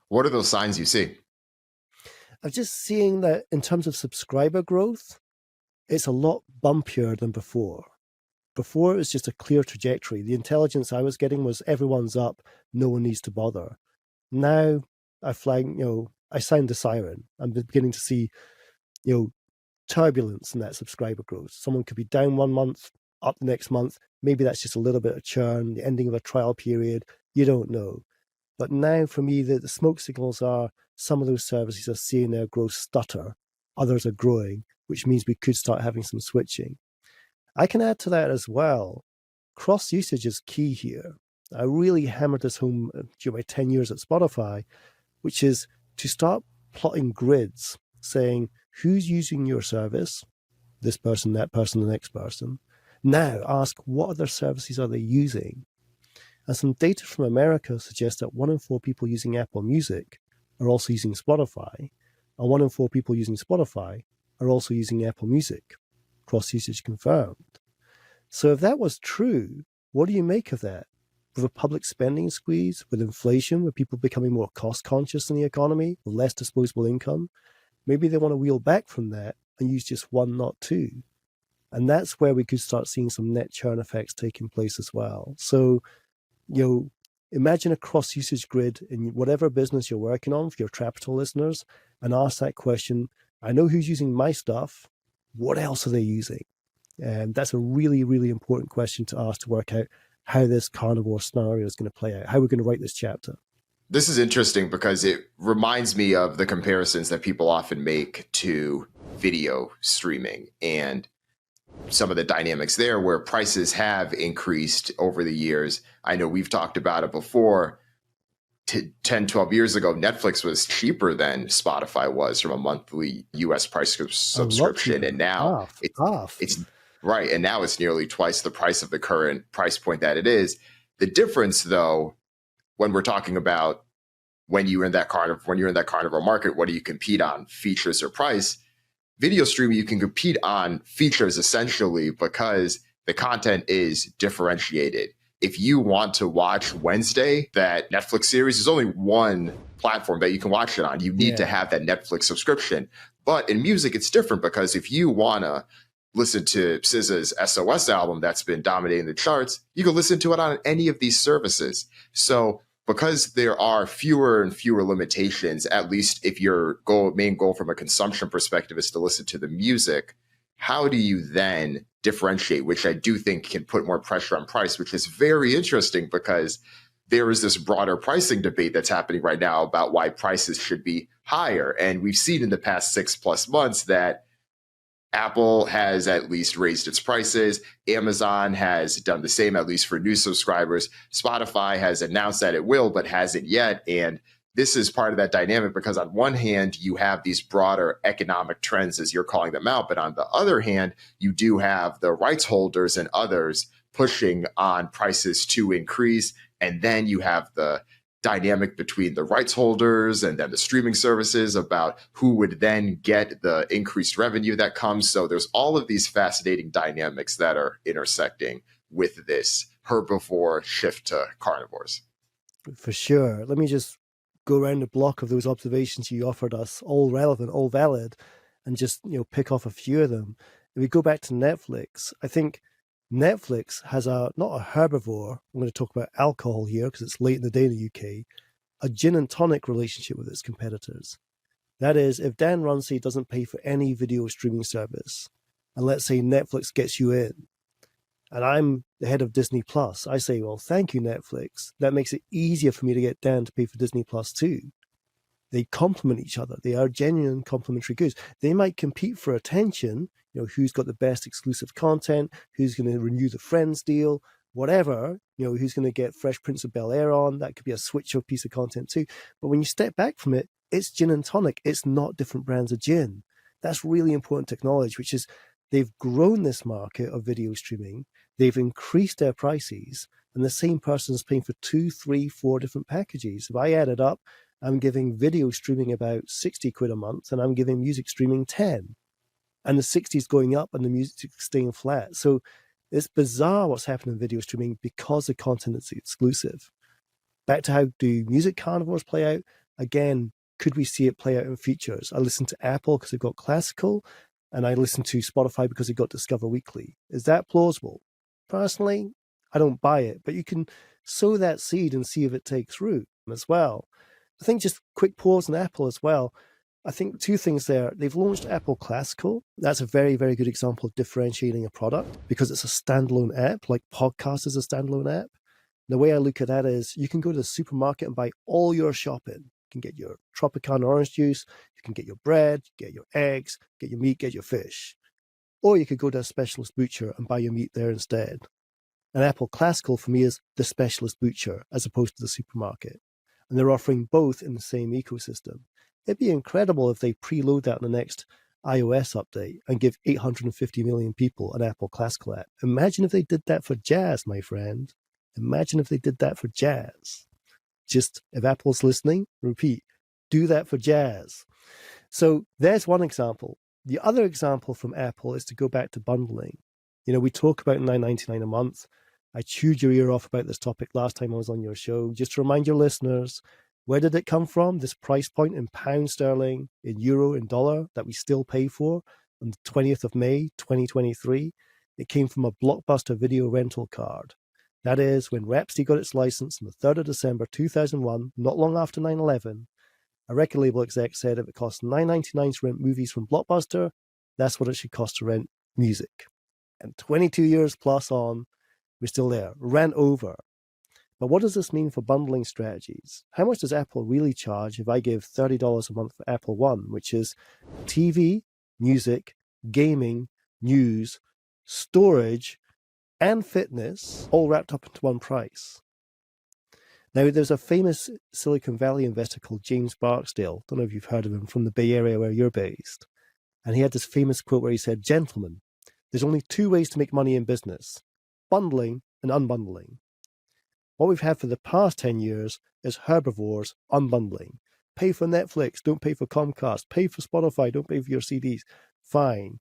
What are those signs you see? I'm just seeing that in terms of subscriber growth, it's a lot bumpier than before. Before, it was just a clear trajectory. The intelligence I was getting was everyone's up, no one needs to bother. Now, I sound the siren. I'm beginning to see, turbulence in that subscriber growth. Someone could be down 1 month, up the next month. Maybe that's just a little bit of churn, the ending of a trial period. You don't know. But now, for me, the smoke signals are some of those services are seeing their growth stutter. Others are growing, which means we could start having some switching. I can add to that as well. Cross usage is key here. I really hammered this home during my 10 years at Spotify, which is to start plotting grids saying who's using your service, this person, that person, the next person. Now ask what other services are they using? And some data from America suggests that 1 in 4 people using Apple Music are also using Spotify, and 1 in 4 people using Spotify are also using Apple Music. Cross-usage confirmed. So if that was true, what do you make of that? With a public spending squeeze, with inflation, with people becoming more cost-conscious in the economy, with less disposable income, maybe they want to wheel back from that and use just 1, not 2. And that's where we could start seeing some net churn effects taking place as well. So, imagine a cross-usage grid in whatever business you're working on for your Trapital listeners and ask that question. I know who's using my stuff. What else are they using? And that's a really, really important question to ask to work out how this carnivore scenario is going to play out, how we're going to write this chapter. This is interesting because it reminds me of the comparisons that people often make to video streaming and some of the dynamics there where prices have increased over the years. I know we've talked about it before. 10, 12 years ago, Netflix was cheaper than Spotify was from a monthly US price subscription. And now it's right. And now it's nearly twice the price of the current price point that it is. The difference, though, when we're talking about when you're in that carnivore market, what do you compete on, features or price? Video streaming, you can compete on features essentially because the content is differentiated. If you want to watch Wednesday, that Netflix series, there's only one platform that you can watch it on. You need to have that Netflix subscription. But in music, it's different because if you want to listen to SZA's SOS album that's been dominating the charts, you can listen to it on any of these services. So because there are fewer and fewer limitations, at least if your main goal from a consumption perspective is to listen to the music, how do you then differentiate, which I do think can put more pressure on price, which is very interesting because there is this broader pricing debate that's happening right now about why prices should be higher. And we've seen in the past 6+ months that Apple has at least raised its prices. Amazon has done the same, at least for new subscribers. Spotify has announced that it will, but hasn't yet. And this is part of that dynamic because on one hand, you have these broader economic trends as you're calling them out. But on the other hand, you do have the rights holders and others pushing on prices to increase. And then you have the dynamic between the rights holders and then the streaming services about who would then get the increased revenue that comes. So there's all of these fascinating dynamics that are intersecting with this herbivore shift to carnivores. For sure. Let me just go around the block of those observations you offered us, all relevant, all valid, and just pick off a few of them. If we go back to Netflix, I think Netflix has not a herbivore, I'm going to talk about alcohol here because it's late in the day in the UK, a gin and tonic relationship with its competitors. That is, if Dan Runcie doesn't pay for any video streaming service, and let's say Netflix gets you in, and I'm the head of Disney Plus, I say, well, thank you, Netflix. That makes it easier for me to get Dan to pay for Disney Plus too. They complement each other. They are genuine complementary goods. They might compete for attention, who's got the best exclusive content, who's going to renew the Friends deal, whatever, who's going to get Fresh Prince of Bel-Air on. That could be a switch of piece of content too. But when you step back from it, it's gin and tonic. It's not different brands of gin. That's really important technology, which is they've grown this market of video streaming. They've increased their prices, and the same person is paying for 2, 3, 4 different packages. If I add it up, I'm giving video streaming about 60 quid a month, and I'm giving music streaming 10. And the 60 is going up and the music is staying flat. So it's bizarre what's happening in video streaming because the content is exclusive. Back to how do music carnivores play out? Again, could we see it play out in features? I listen to Apple because they've got classical, and I listen to Spotify because they've got Discover Weekly. Is that plausible? Personally, I don't buy it, but you can sow that seed and see if it takes root as well. I think just quick pause on Apple as well. I think 2 things there. They've launched Apple Classical. That's a very, very good example of differentiating a product because it's a standalone app, like podcast is a standalone app. The way I look at that is you can go to the supermarket and buy all your shopping. You can get your Tropicana orange juice, you can get your bread, get your eggs, get your meat, get your fish. Or you could go to a specialist butcher and buy your meat there instead. And Apple Classical for me is the specialist butcher as opposed to the supermarket. And they're offering both in the same ecosystem. It'd be incredible if they preload that in the next iOS update and give 850 million people an Apple Classical app. Imagine if they did that for jazz, my friend. Imagine if they did that for jazz. Just, if Apple's listening, repeat, do that for jazz. So there's one example. The other example from Apple is to go back to bundling. We talk about $9.99 a month. I chewed your ear off about this topic last time I was on your show. Just to remind your listeners, where did it come from? This price point in pound sterling, in euro, in dollar that we still pay for on the 20th of May, 2023. It came from a Blockbuster video rental card. That is, when Rhapsody got its license on the 3rd of December 2001, not long after 9/11, a record label exec said if it costs $9.99 to rent movies from Blockbuster, that's what it should cost to rent music. And 22 years plus on, we're still there. Ran over. But what does this mean for bundling strategies? How much does Apple really charge if I give $30 a month for Apple One, which is TV, music, gaming, news, storage, and fitness, all wrapped up into one price? Now, there's a famous Silicon Valley investor called James Barksdale. Don't know if you've heard of him, from the Bay Area where you're based. And he had this famous quote where he said, "Gentlemen, there's only 2 ways to make money in business: bundling and unbundling. What we've had for the past 10 years is herbivores unbundling. Pay for Netflix, don't pay for Comcast. Pay for Spotify, don't pay for your CDs. Fine.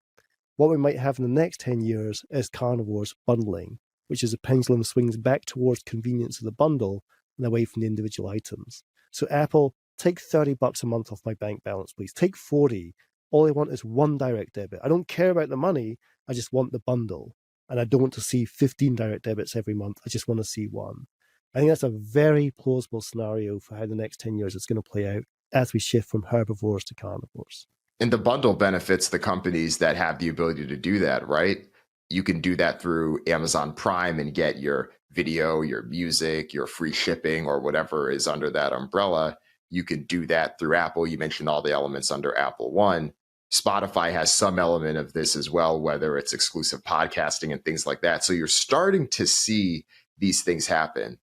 What we might have in the next 10 years is carnivores bundling, which is a pendulum swings back towards convenience of the bundle and away from the individual items. So Apple, take $30 a month off my bank balance, please. Take 40. All I want is one direct debit. I don't care about the money. I just want the bundle. And I don't want to see 15 direct debits every month. I just want to see one." I think that's a very plausible scenario for how the next 10 years is going to play out as we shift from herbivores to carnivores. And the bundle benefits the companies that have the ability to do that, right? You can do that through Amazon Prime and get your video, your music, your free shipping, or whatever is under that umbrella. You can do that through Apple. You mentioned all the elements under Apple One. Spotify has some element of this as well, whether it's exclusive podcasting and things like that. So you're starting to see these things happen.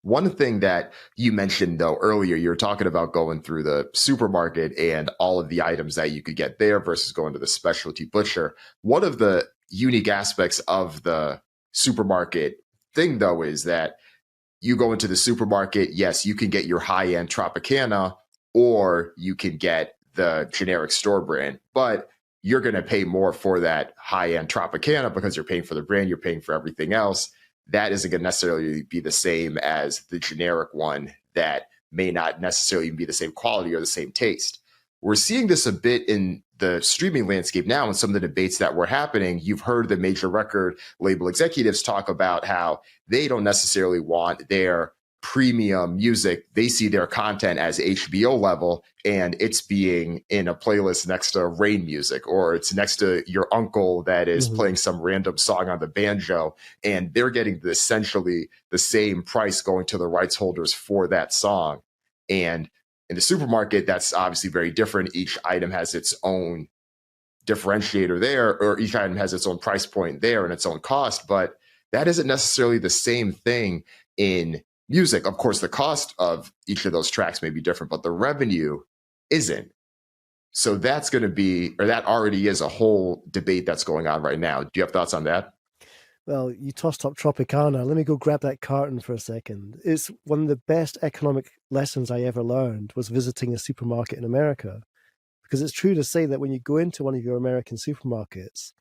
One thing that you mentioned, though, earlier, you were talking about going through the supermarket and all of the items that you could get there versus going to the specialty butcher. One of the unique aspects of the supermarket thing, though, is that you go into the supermarket, yes, you can get your high-end Tropicana, or you can get the generic store brand, but you're going to pay more for that high-end Tropicana because you're paying for the brand, you're paying for everything else. That isn't going to necessarily be the same as the generic one that may not necessarily be the same quality or the same taste. We're seeing this a bit in the streaming landscape now, and some of the debates that were happening. You've heard the major record label executives talk about how they don't necessarily want their premium music, they see their content as HBO level, and it's being in a playlist next to rain music, or it's next to your uncle that is playing some random song on the banjo, and they're getting essentially the same price going to the rights holders for that song. And in the supermarket, that's obviously very different. Each item has its own differentiator there, or each item has its own price point there and its own cost, but that isn't necessarily the same thing in music. Of course, the cost of each of those tracks may be different, but the revenue isn't. So that's going to be, or that already is a whole debate that's going on right now. Do you have thoughts on that? Well, you tossed up Tropicana. Let me go grab that carton for a second. It's one of the best economic lessons I ever learned was visiting a supermarket in America. Because it's true to say that when you go into one of your American supermarkets,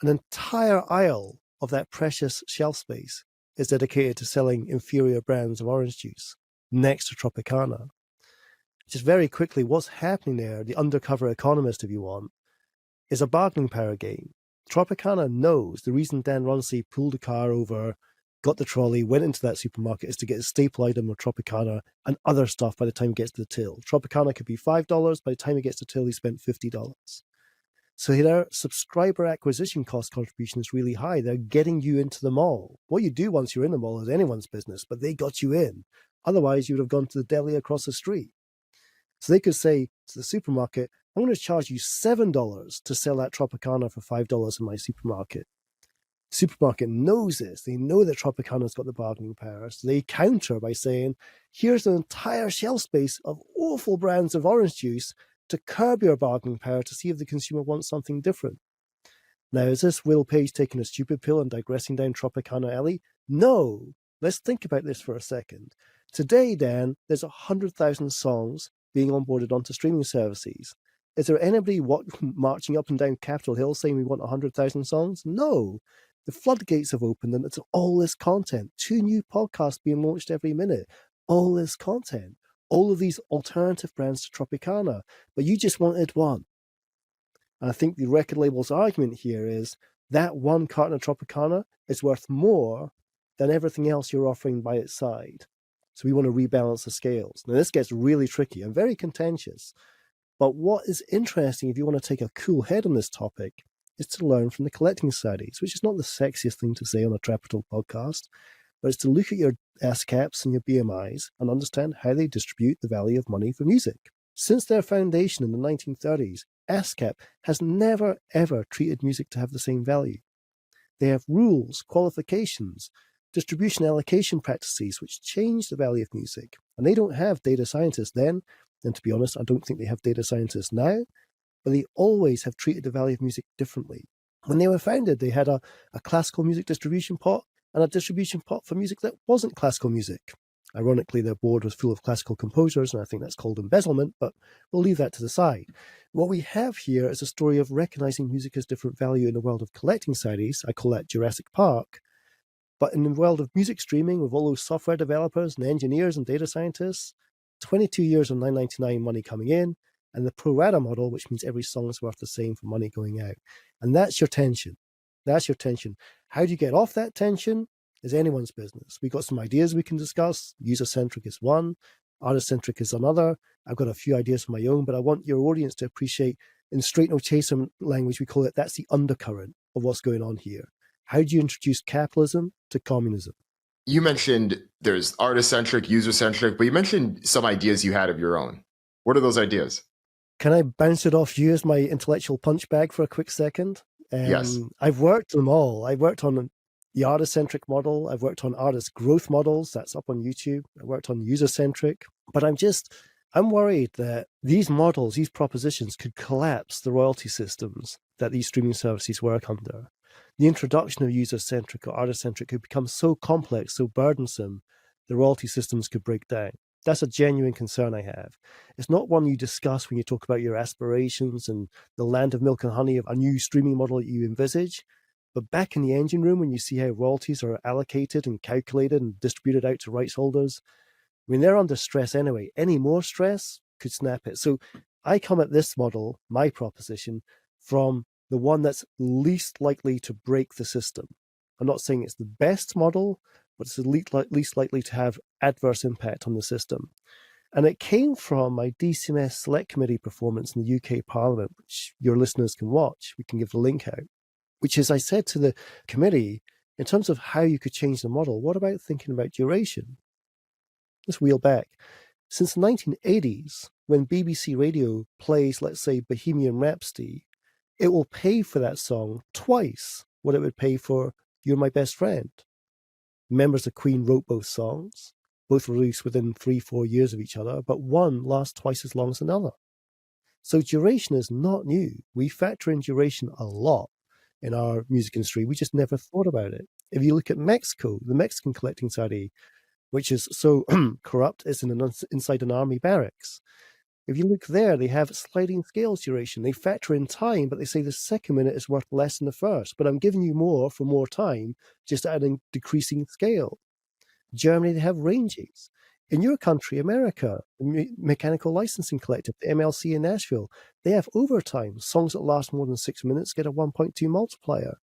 an entire aisle of that precious shelf space is dedicated to selling inferior brands of orange juice next to Tropicana. Just very quickly, what's happening there, the undercover economist, if you want, is a bargaining power game. Tropicana knows the reason Dan Runcie pulled the car over, got the trolley, went into that supermarket is to get a staple item of Tropicana and other stuff by the time he gets to the till. Tropicana could be $5. By the time he gets to the till, he spent $50. So their subscriber acquisition cost contribution is really high. They're getting you into the mall. What you do once you're in the mall is anyone's business, but they got you in. Otherwise, you would have gone to the deli across the street. So they could say to the supermarket, I'm going to charge you $7 to sell that Tropicana for $5 in my supermarket. Supermarket knows this. They know that Tropicana's got the bargaining power. So they counter by saying, here's an entire shelf space of awful brands of orange juice to curb your bargaining power to see if the consumer wants something different. Now, is this Will Page taking a stupid pill and digressing down Tropicana alley? No. Let's think about this for a second. Today, Dan, there's 100,000 songs being onboarded onto streaming services. Is there anybody marching up and down Capitol Hill saying we want 100,000 songs? No. The floodgates have opened and it's all this content. 2 new podcasts being launched every minute. All this content. All of these alternative brands to Tropicana. But you just wanted one. And I think the record label's argument here is that one carton of Tropicana is worth more than everything else you're offering by its side. So we want to rebalance the scales. Now this gets really tricky and very contentious. But what is interesting, if you want to take a cool head on this topic, is to learn from the collecting societies, which is not the sexiest thing to say on a Trapital podcast, but it's to look at your ASCAPs and your BMIs and understand how they distribute the value of money for music. Since their foundation in the 1930s, ASCAP has never, ever treated music to have the same value. They have rules, qualifications, distribution allocation practices which change the value of music. And they don't have data scientists then, and to be honest, I don't think they have data scientists now, but they always have treated the value of music differently. When they were founded, they had a classical music distribution pot and a distribution pot for music that wasn't classical music. Ironically, their board was full of classical composers, and I think that's called embezzlement, but we'll leave that to the side. What we have here is a story of recognizing music as different value in the world of collecting societies. I call that Jurassic Park. But in the world of music streaming, with all those software developers and engineers and data scientists, 22 years of $9.99 money coming in, and the pro rata model, which means every song is worth the same for money going out. And that's your tension. That's your tension. How do you get off that tension is anyone's business. We've got some ideas we can discuss. User-centric is one. Artist-centric is another. I've got a few ideas of my own, but I want your audience to appreciate, in straight no chaser language, we call it, that's the undercurrent of what's going on here. How do you introduce capitalism to communism? You mentioned there's artist-centric, user-centric, but you mentioned some ideas you had of your own. What are those ideas? Can I bounce it off you as my intellectual punch bag for a quick second? Yes. I've worked them all. I've worked on the artist-centric model. I've worked on artist growth models. That's up on YouTube. I worked on user-centric. But I'm worried that these models, these propositions could collapse the royalty systems that these streaming services work under. The introduction of user-centric or artist-centric could become so complex, so burdensome, the royalty systems could break down. That's a genuine concern I have. It's not one you discuss when you talk about your aspirations and the land of milk and honey of a new streaming model that you envisage. But back in the engine room, when you see how royalties are allocated and calculated and distributed out to rights holders, I mean, they're under stress anyway. Any more stress could snap it. So I come at this model, my proposition, from the one that's least likely to break the system. I'm not saying it's the best model, what's the least likely to have adverse impact on the system. And it came from my DCMS Select Committee performance in the UK Parliament, which your listeners can watch. We can give the link out, which is I said to the committee, in terms of how you could change the model, what about thinking about duration? Let's wheel back. Since the 1980s, when BBC Radio plays, let's say, Bohemian Rhapsody, it will pay for that song twice what it would pay for You're My Best Friend. Members of Queen wrote both songs, both released within 3-4 years of each other, but one lasts twice as long as another. So duration is not new. We factor in duration a lot in our music industry. We just never thought about it. If you look at Mexico, the Mexican collecting society, which is so corrupt, it's inside an army barracks. If you look there, they have sliding scales duration. They factor in time, but they say the second minute is worth less than the first. But I'm giving you more for more time, just at a decreasing scale. Germany, they have ranges. In your country, America, the Mechanical Licensing Collective, the MLC in Nashville, they have overtime. Songs that last more than 6 minutes get a 1.2 multiplier.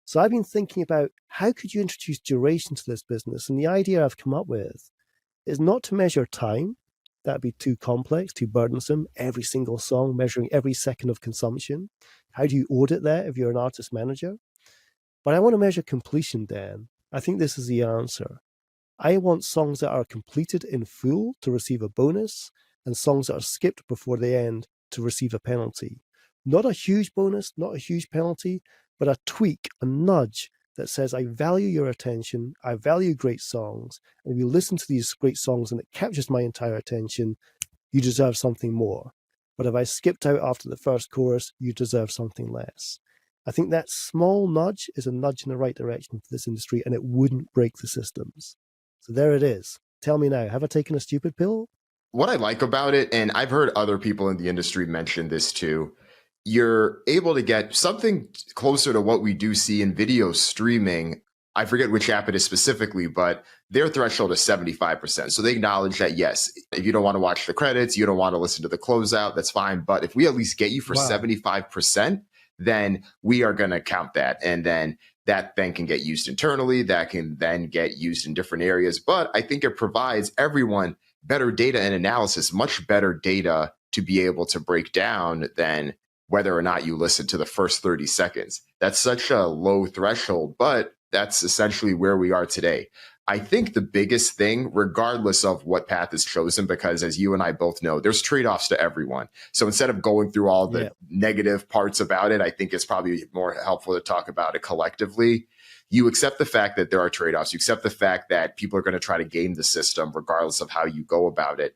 So I've been thinking about how could you introduce duration to this business? And the idea I've come up with is not to measure time. That'd be too complex, too burdensome. Every single song, measuring every second of consumption. How do you audit that if you're an artist manager? But I want to measure completion, Dan. I think this is the answer. I want songs that are completed in full to receive a bonus, and songs that are skipped before they end to receive a penalty. Not a huge bonus, not a huge penalty, but a tweak, a nudge that says, I value your attention, I value great songs, and if you listen to these great songs and it captures my entire attention, you deserve something more. But if I skipped out after the first chorus, you deserve something less. I think that small nudge is a nudge in the right direction for this industry, and it wouldn't break the systems. So there it is. Tell me now, have I taken a stupid pill? What I like about it, and I've heard other people in the industry mention this too, you're able to get something closer to what we do see in video streaming. I forget which app it is specifically, but their threshold is 75%. So they acknowledge that, yes, if you don't want to watch the credits, you don't want to listen to the closeout, that's fine. But if we at least get you for 75%, then we are going to count that. And then that then can get used internally. That can then get used in different areas. But I think it provides everyone better data and analysis, much better data to be able to break down than whether or not you listen to the first 30 seconds. That's such a low threshold, but that's essentially where we are today. I think the biggest thing, regardless of what path is chosen, because as you and I both know, there's trade-offs to everyone. So instead of going through all the negative parts about it, I think it's probably more helpful to talk about it collectively. You accept the fact that there are trade-offs. You accept the fact that people are going to try to game the system regardless of how you go about it.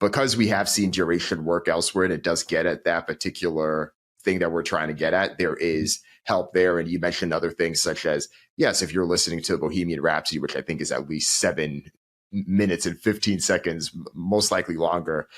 Because we have seen duration work elsewhere and it does get at that particular thing that we're trying to get at, there is help there. And you mentioned other things such as, yes, if you're listening to Bohemian Rhapsody, which I think is at least 7 minutes and 15 seconds, most likely longer,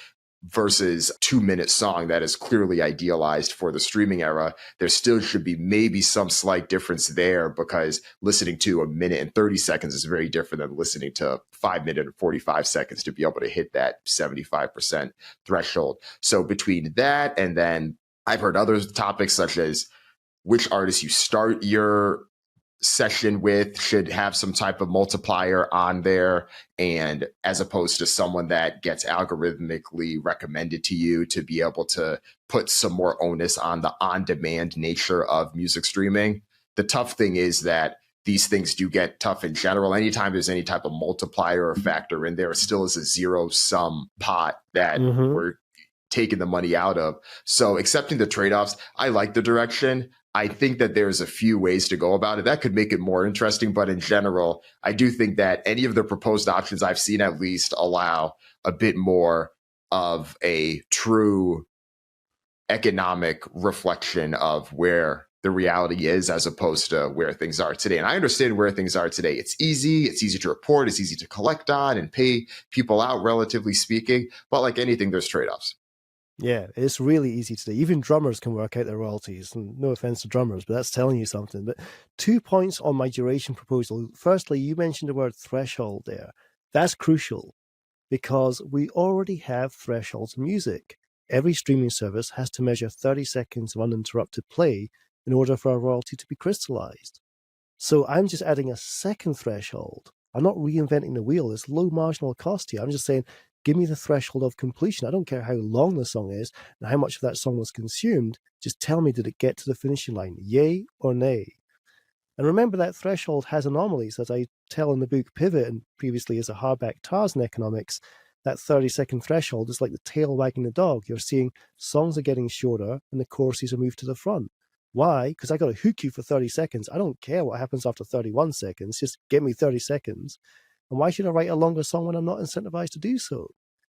versus 2-minute song that is clearly idealized for the streaming era, there still should be maybe some slight difference there, because listening to 1 minute and 30 seconds is very different than listening to 5 minutes and 45 seconds to be able to hit that 75% threshold. So between that, and then I've heard other topics such as which artists you start your session with should have some type of multiplier on there, and as opposed to someone that gets algorithmically recommended to you, to be able to put some more onus on the on-demand nature of music streaming. The tough thing is that these things do get tough in general. Anytime there's any type of multiplier or factor in there, it still is a zero-sum pot that we're taking the money out of. So accepting the trade-offs, I like the direction. I think that there's a few ways to go about it. That could make it more interesting. But in general, I do think that any of the proposed options I've seen at least allow a bit more of a true economic reflection of where the reality is as opposed to where things are today. And I understand where things are today. It's easy to report, it's easy to collect on and pay people out, relatively speaking. But like anything, there's trade-offs. Yeah, it's really easy today. Even drummers can work out their royalties. And no offense to drummers, but that's telling you something. But 2 points on my duration proposal. Firstly, you mentioned the word threshold there. That's crucial because we already have thresholds in music. Every streaming service has to measure 30 seconds of uninterrupted play in order for a royalty to be crystallized. So I'm just adding a second threshold. I'm not reinventing the wheel. There's low marginal cost here. I'm just saying, give me the threshold of completion. I don't care how long the song is and how much of that song was consumed. Just tell me, did it get to the finishing line? Yay or nay? And remember that threshold has anomalies, as I tell in the book Pivot and previously as a hardback Tarzan economics. That 30-second threshold is like the tail wagging the dog. You're seeing songs are getting shorter and the choruses are moved to the front. Why? Because I got to hook you for 30 seconds. I don't care what happens after 31 seconds. Just give me 30 seconds. And why should I write a longer song when I'm not incentivized to do so?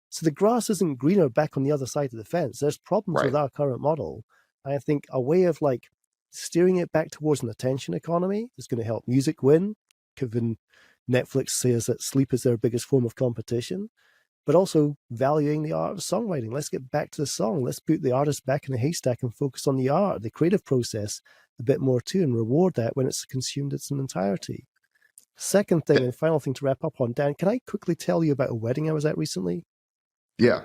So the grass isn't greener back on the other side of the fence. There's problems with our current model. And I think a way of like steering it back towards an attention economy is going to help music win, given Netflix says that sleep is their biggest form of competition, but also valuing the art of songwriting. Let's get back to the song. Let's put the artist back in the haystack and focus on the art, the creative process a bit more too, and reward that when it's consumed in its entirety. Second thing and final thing to wrap up on, Dan, can I quickly tell you about a wedding I was at recently? Yeah.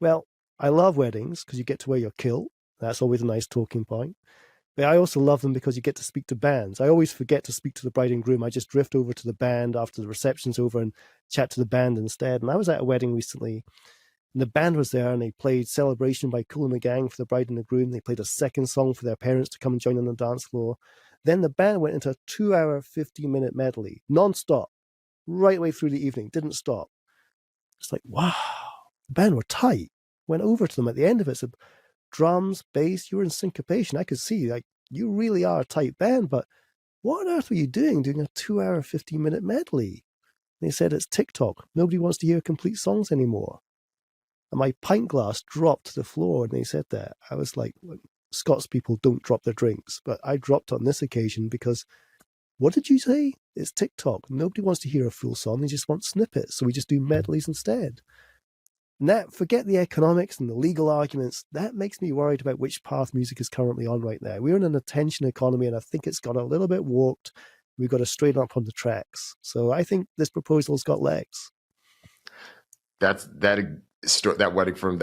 Well, I love weddings because you get to wear your kilt. That's always a nice talking point. But I also love them because you get to speak to bands. I always forget to speak to the bride and groom. I just drift over to the band after the reception's over and chat to the band instead. And I was at a wedding recently, and the band was there, and they played Celebration by Kool and the Gang for the bride and the groom. They played a second song for their parents to come and join on the dance floor. Then the band went into a 2-hour, 15-minute medley, non-stop, right away through the evening, didn't stop. It's like, wow, the band were tight. Went over to them at the end of it, said, drums, bass, you were in syncopation. I could see, like, you really are a tight band, but what on earth were you doing a 2-hour, 15-minute medley? And they said, it's TikTok. Nobody wants to hear complete songs anymore. And my pint glass dropped to the floor when they said that. I was like, Scots people don't drop their drinks, but I dropped on this occasion because, what did you say? It's TikTok. Nobody wants to hear a full song. They just want snippets. So we just do medleys instead. And that, forget the economics and the legal arguments, that makes me worried about which path music is currently on right now. We're in an attention economy, and I think it's got a little bit warped. We've got to straighten up on the tracks. So I think this proposal's got legs. That wedding from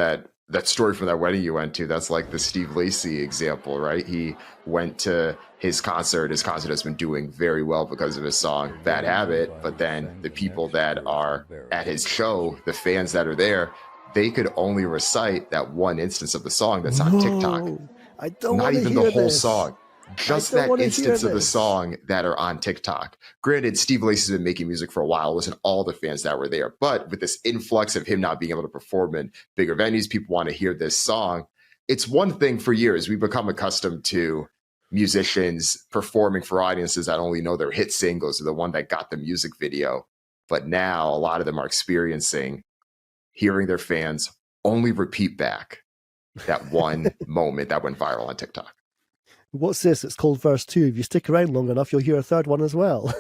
that story from that wedding you went to, that's like the Steve Lacy example, right? He went to his concert. His concert has been doing very well because of his song Bad Habit, but then the people that are at his show, the fans that are there, they could only recite that one instance of the song that's on TikTok. I don't Not even the whole this. song. Just that instance of the song that are on TikTok. Granted, Steve Lacy's been making music for a while. It wasn't all the fans that were there. But with this influx of him not being able to perform in bigger venues, people want to hear this song. It's one thing for years. We've become accustomed to musicians performing for audiences that only know their hit singles or the one that got the music video. But now a lot of them are experiencing hearing their fans only repeat back that one moment that went viral on TikTok. What's this? It's called verse 2. If you stick around long enough, you'll hear a third one as well.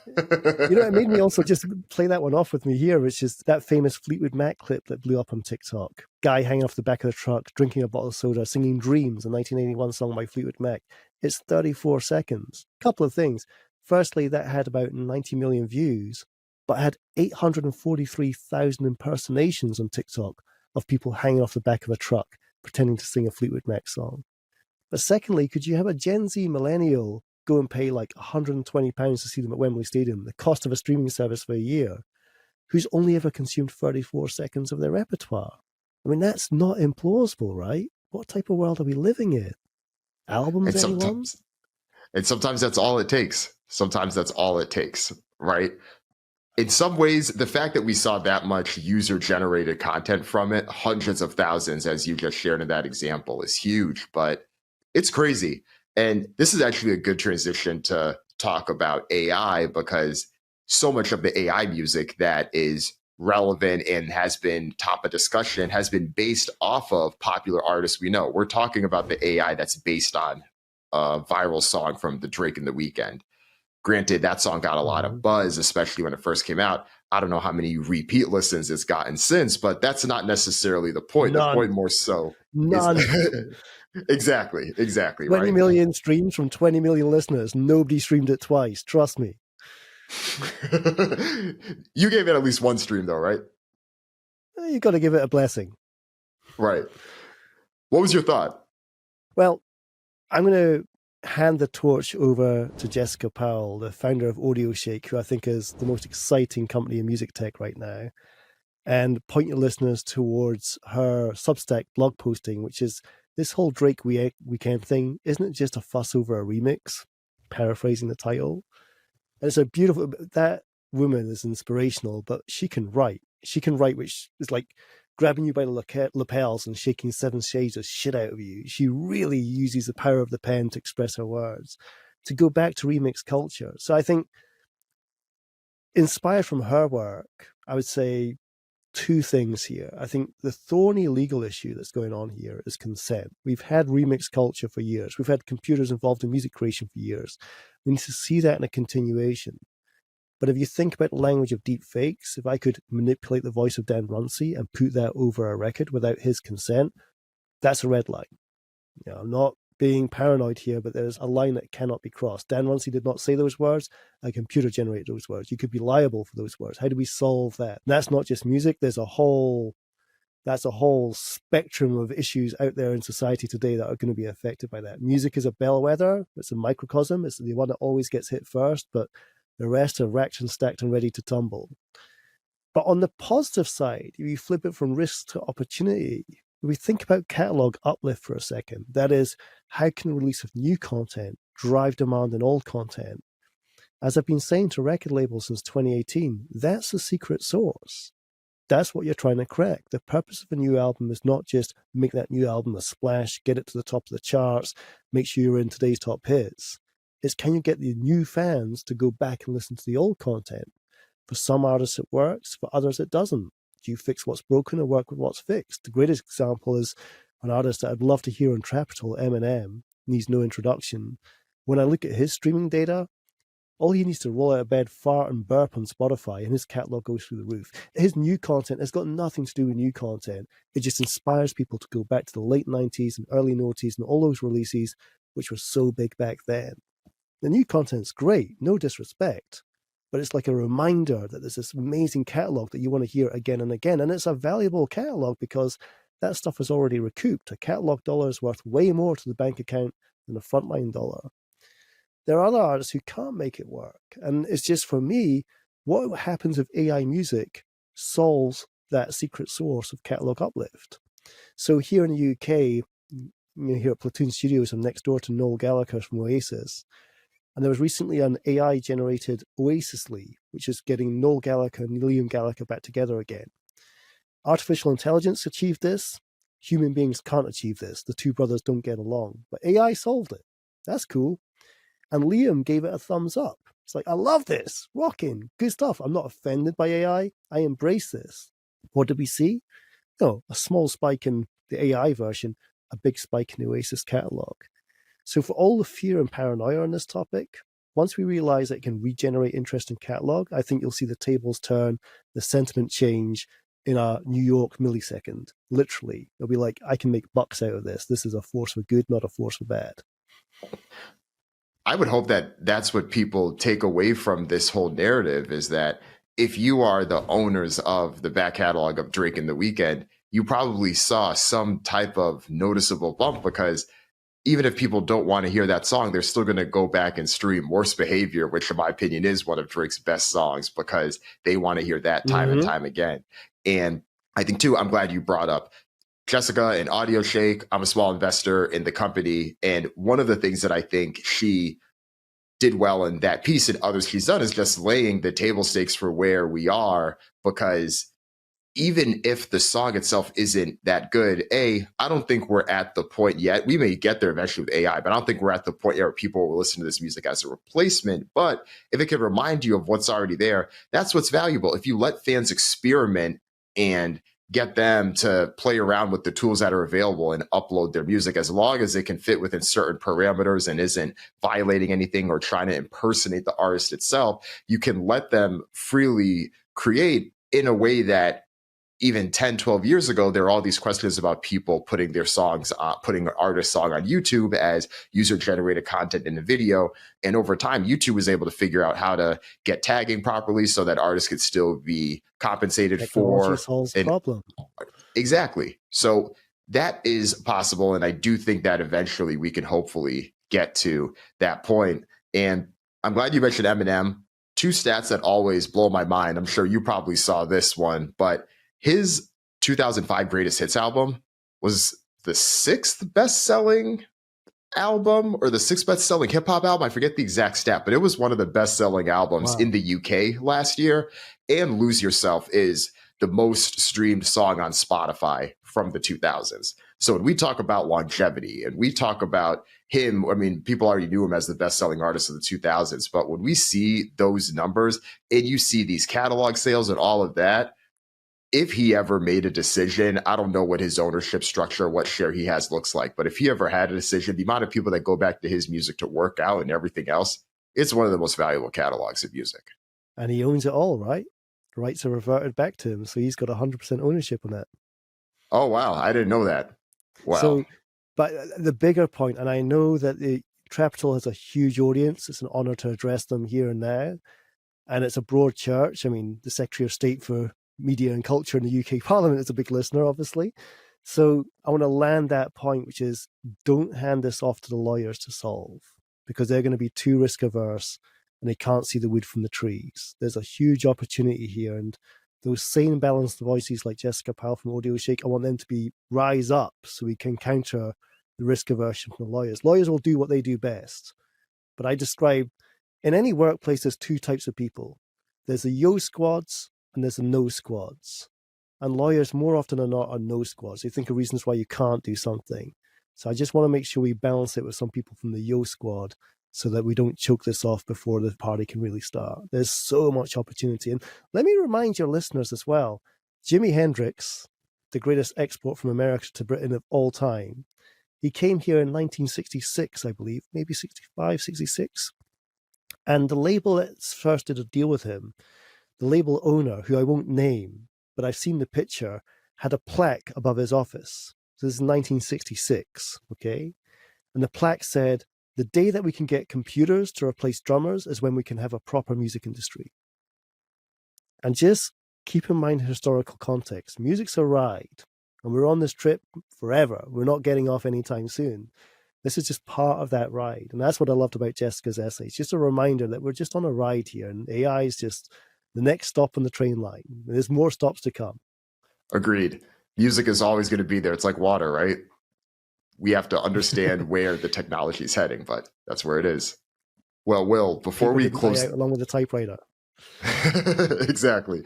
You know, it made me also just play that one off with me here, which is that famous Fleetwood Mac clip that blew up on TikTok. Guy hanging off the back of the truck, drinking a bottle of soda, singing Dreams, a 1981 song by Fleetwood Mac. It's 34 seconds. Couple of things. Firstly, that had about 90 million views, but had 843,000 impersonations on TikTok of people hanging off the back of a truck, pretending to sing a Fleetwood Mac song. But secondly, could you have a Gen Z millennial go and pay like £120 to see them at Wembley Stadium, the cost of a streaming service for a year, who's only ever consumed 34 seconds of their repertoire? I mean, that's not implausible, right? What type of world are we living in? Albums, and sometimes that's all it takes. Sometimes that's all it takes, right? In some ways, the fact that we saw that much user-generated content from it, hundreds of thousands, as you just shared in that example, is huge, but it's crazy. And this is actually a good transition to talk about AI, because so much of the AI music that is relevant and has been top of discussion has been based off of popular artists we know. We're talking about the AI that's based on a viral song from the Drake and the Weeknd. Granted, that song got a lot of buzz, especially when it first came out. I don't know how many repeat listens it's gotten since, but that's not necessarily the point. None. The point more so None. Exactly. 20 million streams from 20 million listeners. Nobody streamed it twice. Trust me. You gave it at least one stream, though, right? You got to give it a blessing. Right. What was your thought? Well, I'm going to hand the torch over to Jessica Powell, the founder of Audio Shake, who I think is the most exciting company in music tech right now, and point your listeners towards her Substack blog posting, which is this whole Drake weekend thing isn't it just a fuss over a remix, paraphrasing the title. And it's a beautiful, that woman is inspirational, but she can write. She can write, which is like grabbing you by the lapels and shaking 7 shades of shit out of you. She really uses the power of the pen to express her words, to go back to remix culture. So I think, inspired from her work, I would say 2 things here. I think the thorny legal issue that's going on here is consent. We've had remix culture for years. We've had computers involved in music creation for years. We need to see that in a continuation. But if you think about the language of deep fakes, if I could manipulate the voice of Dan Runcie and put that over a record without his consent, that's a red line. You know, I'm not being paranoid here, but there's a line that cannot be crossed. Dan Runcie did not say those words. A computer generated those words. You could be liable for those words. How do we solve that? And that's not just music. That's a whole spectrum of issues out there in society today that are going to be affected by that. Music is a bellwether. It's a microcosm. It's the one that always gets hit first, but the rest are racked and stacked and ready to tumble. But on the positive side, if you flip it from risk to opportunity, if we think about catalog uplift for a second, that is, how can the release of new content drive demand in old content? As I've been saying to record labels since 2018, that's the secret sauce. That's what you're trying to crack. The purpose of a new album is not just make that new album a splash, get it to the top of the charts, make sure you're in today's top hits. It's, can you get the new fans to go back and listen to the old content? For some artists it works, for others it doesn't. Do you fix what's broken or work with what's fixed? The greatest example is an artist that I'd love to hear on Trapital, Eminem, needs no introduction. When I look at his streaming data, all he needs to roll out of bed, fart and burp on Spotify, and his catalogue goes through the roof. His new content has got nothing to do with new content. It just inspires people to go back to the late 90s and early noughties and all those releases, which were so big back then. The new content's great, no disrespect, but it's like a reminder that there's this amazing catalogue that you want to hear again and again. And it's a valuable catalogue because that stuff is already recouped. A catalogue dollar is worth way more to the bank account than a frontline dollar. There are other artists who can't make it work. And it's just, for me, what happens if AI music solves that secret source of catalogue uplift? So here in the UK, here at Platoon Studios, I'm next door to Noel Gallagher from Oasis. And there was recently an AI-generated Oasisly, which is getting Noel Gallagher and Liam Gallagher back together again. Artificial intelligence achieved this. Human beings can't achieve this. The 2 brothers don't get along. But AI solved it. That's cool. And Liam gave it a thumbs up. It's like, I love this. Rocking. Good stuff. I'm not offended by AI. I embrace this. What did we see? No, a small spike in the AI version, a big spike in the Oasis catalogue. So for all the fear and paranoia on this topic, once we realize that it can regenerate interest in catalog, I think you'll see the tables turn, the sentiment change in a New York millisecond. Literally, it'll be like, I can make bucks out of this. This is a force for good, not a force for bad. I would hope that that's what people take away from this whole narrative, is that if you are the owners of the back catalog of Drake and The Weeknd, you probably saw some type of noticeable bump, because even if people don't want to hear that song, they're still going to go back and stream Worse Behavior, which in my opinion is one of Drake's best songs, because they want to hear that time and time again. And I think too, I'm glad you brought up Jessica and Audio Shake. I'm a small investor in the company. And one of the things that I think she did well in that piece and others she's done is just laying the table stakes for where we are, because even if the song itself isn't that good, I don't think we're at the point yet. We may get there eventually with AI, but I don't think we're at the point yet where people will listen to this music as a replacement. But if it can remind you of what's already there, that's what's valuable. If you let fans experiment and get them to play around with the tools that are available and upload their music, as long as it can fit within certain parameters and isn't violating anything or trying to impersonate the artist itself, you can let them freely create in a way that even 10, 12 years ago, there are all these questions about people putting their songs, putting an artist's song on YouTube as user-generated content in a video. And over time, YouTube was able to figure out how to get tagging properly so that artists could still be compensated Technology solves the problem. Exactly. So that is possible. And I do think that eventually we can hopefully get to that point. And I'm glad you mentioned Eminem. Two stats that always blow my mind. I'm sure you probably saw this one, but his 2005 Greatest Hits album was the sixth best selling album or the sixth best selling hip hop album. I forget the exact stat, but it was one of the best selling albums in the UK last year. And Lose Yourself is the most streamed song on Spotify from the 2000s. So when we talk about longevity and we talk about him, I mean, people already knew him as the best selling artist of the 2000s. But when we see those numbers and you see these catalog sales and all of that, if he ever made a decision, I don't know what his ownership structure, what share he has looks like, but if he ever had a decision, the amount of people that go back to his music to work out and everything else, it's one of the most valuable catalogs of music. And he owns it all, right? The rights are reverted back to him, so he's got 100% ownership on that. Oh, wow. I didn't know that. Wow. So, but the bigger point, and I know that the Trapital has a huge audience. It's an honor to address them here and now. And it's a broad church. I mean, the Secretary of State for Media and Culture in the UK Parliament is a big listener, obviously. So I want to land that point, which is don't hand this off to the lawyers to solve, because they're going to be too risk averse and they can't see the wood from the trees. There's a huge opportunity here. And those sane, balanced voices like Jessica Powell from Audio Shake, I want them to be rise up so we can counter the risk aversion from the lawyers. Lawyers will do what they do best. But I describe in any workplace, there's two types of people. There's the yo squads and there's the no squads. And lawyers more often than not are no squads. They think of reasons why you can't do something. So I just want to make sure we balance it with some people from the yo squad so that we don't choke this off before the party can really start. There's so much opportunity. And let me remind your listeners as well, Jimi Hendrix, the greatest export from America to Britain of all time, he came here in 1966, I believe, maybe 65, 66. And the label that first did a deal with him, the label owner, who I won't name, but I've seen the picture, had a plaque above his office. So this is 1966, okay? And the plaque said, the day that we can get computers to replace drummers is when we can have a proper music industry. And just keep in mind historical context. Music's a ride, and we're on this trip forever. We're not getting off anytime soon. This is just part of that ride. And that's what I loved about Jessica's essay. It's just a reminder that we're just on a ride here, and AI is just the next stop on the train line. There's more stops to come. Agreed. Music is always going to be there. It's like water, right? We have to understand where the technology is heading, but that's where it is. Well, Will, before we close... Along with the typewriter. Exactly.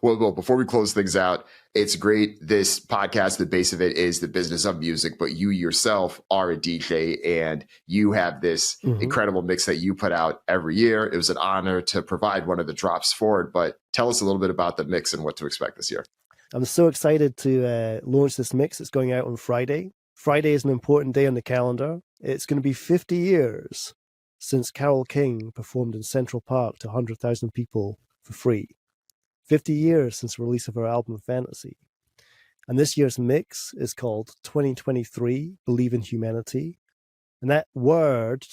Well, before we close things out, it's great. This podcast, the base of it is the business of music, but you yourself are a DJ and you have this incredible mix that you put out every year. It was an honor to provide one of the drops for it, but tell us a little bit about the mix and what to expect this year. I'm so excited to launch this mix. It's going out on Friday. Friday is an important day on the calendar. It's going to be 50 years since Carole King performed in Central Park to 100,000 people for free. 50 years since the release of her album Fantasy. And this year's mix is called 2023 Believe in Humanity. And that word,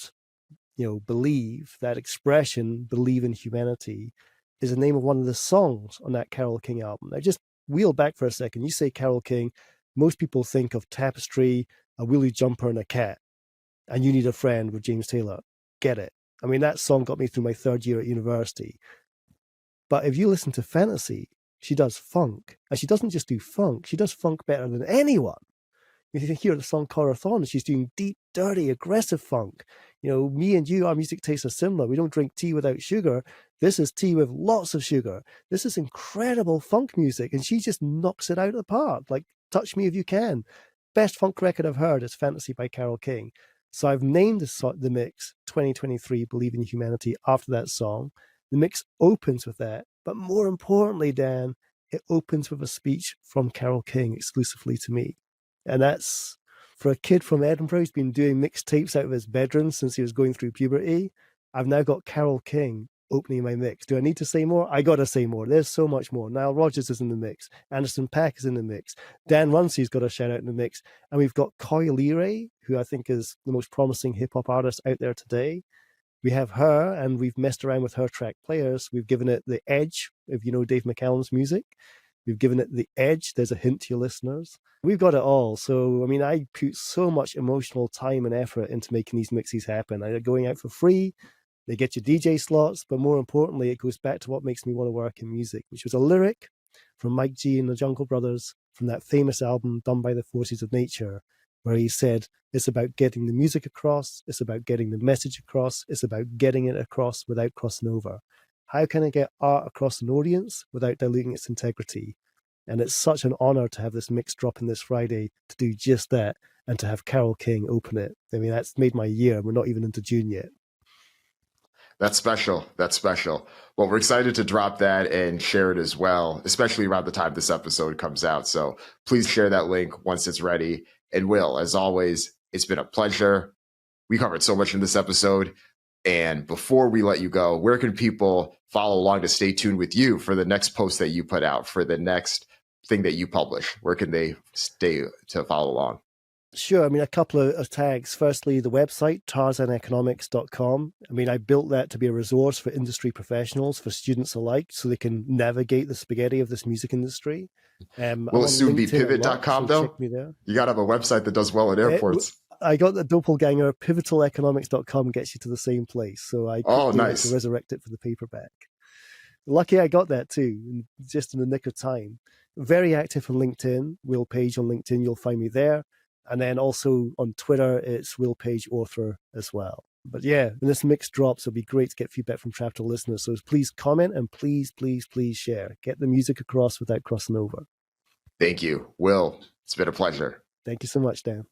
believe, that expression, believe in humanity, is the name of one of the songs on that Carole King album. Now just wheel back for a second. You say Carole King, most people think of Tapestry, a Willie jumper, and a cat. And You Need a Friend with James Taylor. Get it. I mean, that song got me through my third year at university. But if you listen to Fantasy, she does funk. And she doesn't just do funk, she does funk better than anyone. If you hear the song Corathon, she's doing deep, dirty, aggressive funk. Me and you, our music tastes are similar. We don't drink tea without sugar. This is tea with lots of sugar. This is incredible funk music. And she just knocks it out of the park. Like, Touch Me If You Can. Best funk record I've heard is Fantasy by Carole King. So I've named the mix 2023 Believe in Humanity after that song. The mix opens with that. But more importantly, Dan, it opens with a speech from Carole King exclusively to me. And that's, for a kid from Edinburgh who's been doing mixtapes out of his bedroom since he was going through puberty, I've now got Carole King opening my mix. Do I need to say more? I got to say more. There's so much more. Nile Rodgers is in the mix. Anderson .Paak is in the mix. Dan Runcie's got a shout out in the mix. And we've got Coy Leray, who I think is the most promising hip-hop artist out there today. We have her, and we've messed around with her track players. We've given it the edge, if you know Dave McCallum's music. We've given it the edge. There's a hint to your listeners. We've got it all. So, I mean, I put so much emotional time and effort into making these mixes happen. They're going out for free. They get your DJ slots, but more importantly, it goes back to what makes me want to work in music, which was a lyric from Mike G and the Jungle Brothers from that famous album Done by the Forces of Nature, where he said, it's about getting the music across, it's about getting the message across, it's about getting it across without crossing over. How can I get art across an audience without diluting its integrity? And it's such an honor to have this mix drop in this Friday to do just that and to have Carole King open it. I mean, that's made my year. We're not even into June yet. That's special. That's special. Well, we're excited to drop that and share it as well, especially around the time this episode comes out. So please share that link once it's ready. And Will, as always, it's been a pleasure. We covered so much in this episode. And before we let you go, where can people follow along to stay tuned with you for the next post that you put out, for the next thing that you publish? Where can they stay to follow along? Sure. I mean, a couple of tags. Firstly, the website, tarzaneconomics.com. I mean, I built that to be a resource for industry professionals, for students alike, so they can navigate the spaghetti of this music industry. Will it soon be pivot.com, though? Check me there. You got to have a website that does well at airports. I got the doppelganger. Pivotaleconomics.com gets you to the same place. So I nice. to resurrect it for the paperback. Lucky I got that too, just in the nick of time. Very active on LinkedIn. Will Page on LinkedIn. You'll find me there. And then also on Twitter, it's Will Page Author as well. But yeah, when this mix drops, it'll be great to get feedback from Chapter listeners. So please comment and please share. Get the music across without crossing over. Thank you, Will. It's been a pleasure. Thank you so much, Dan.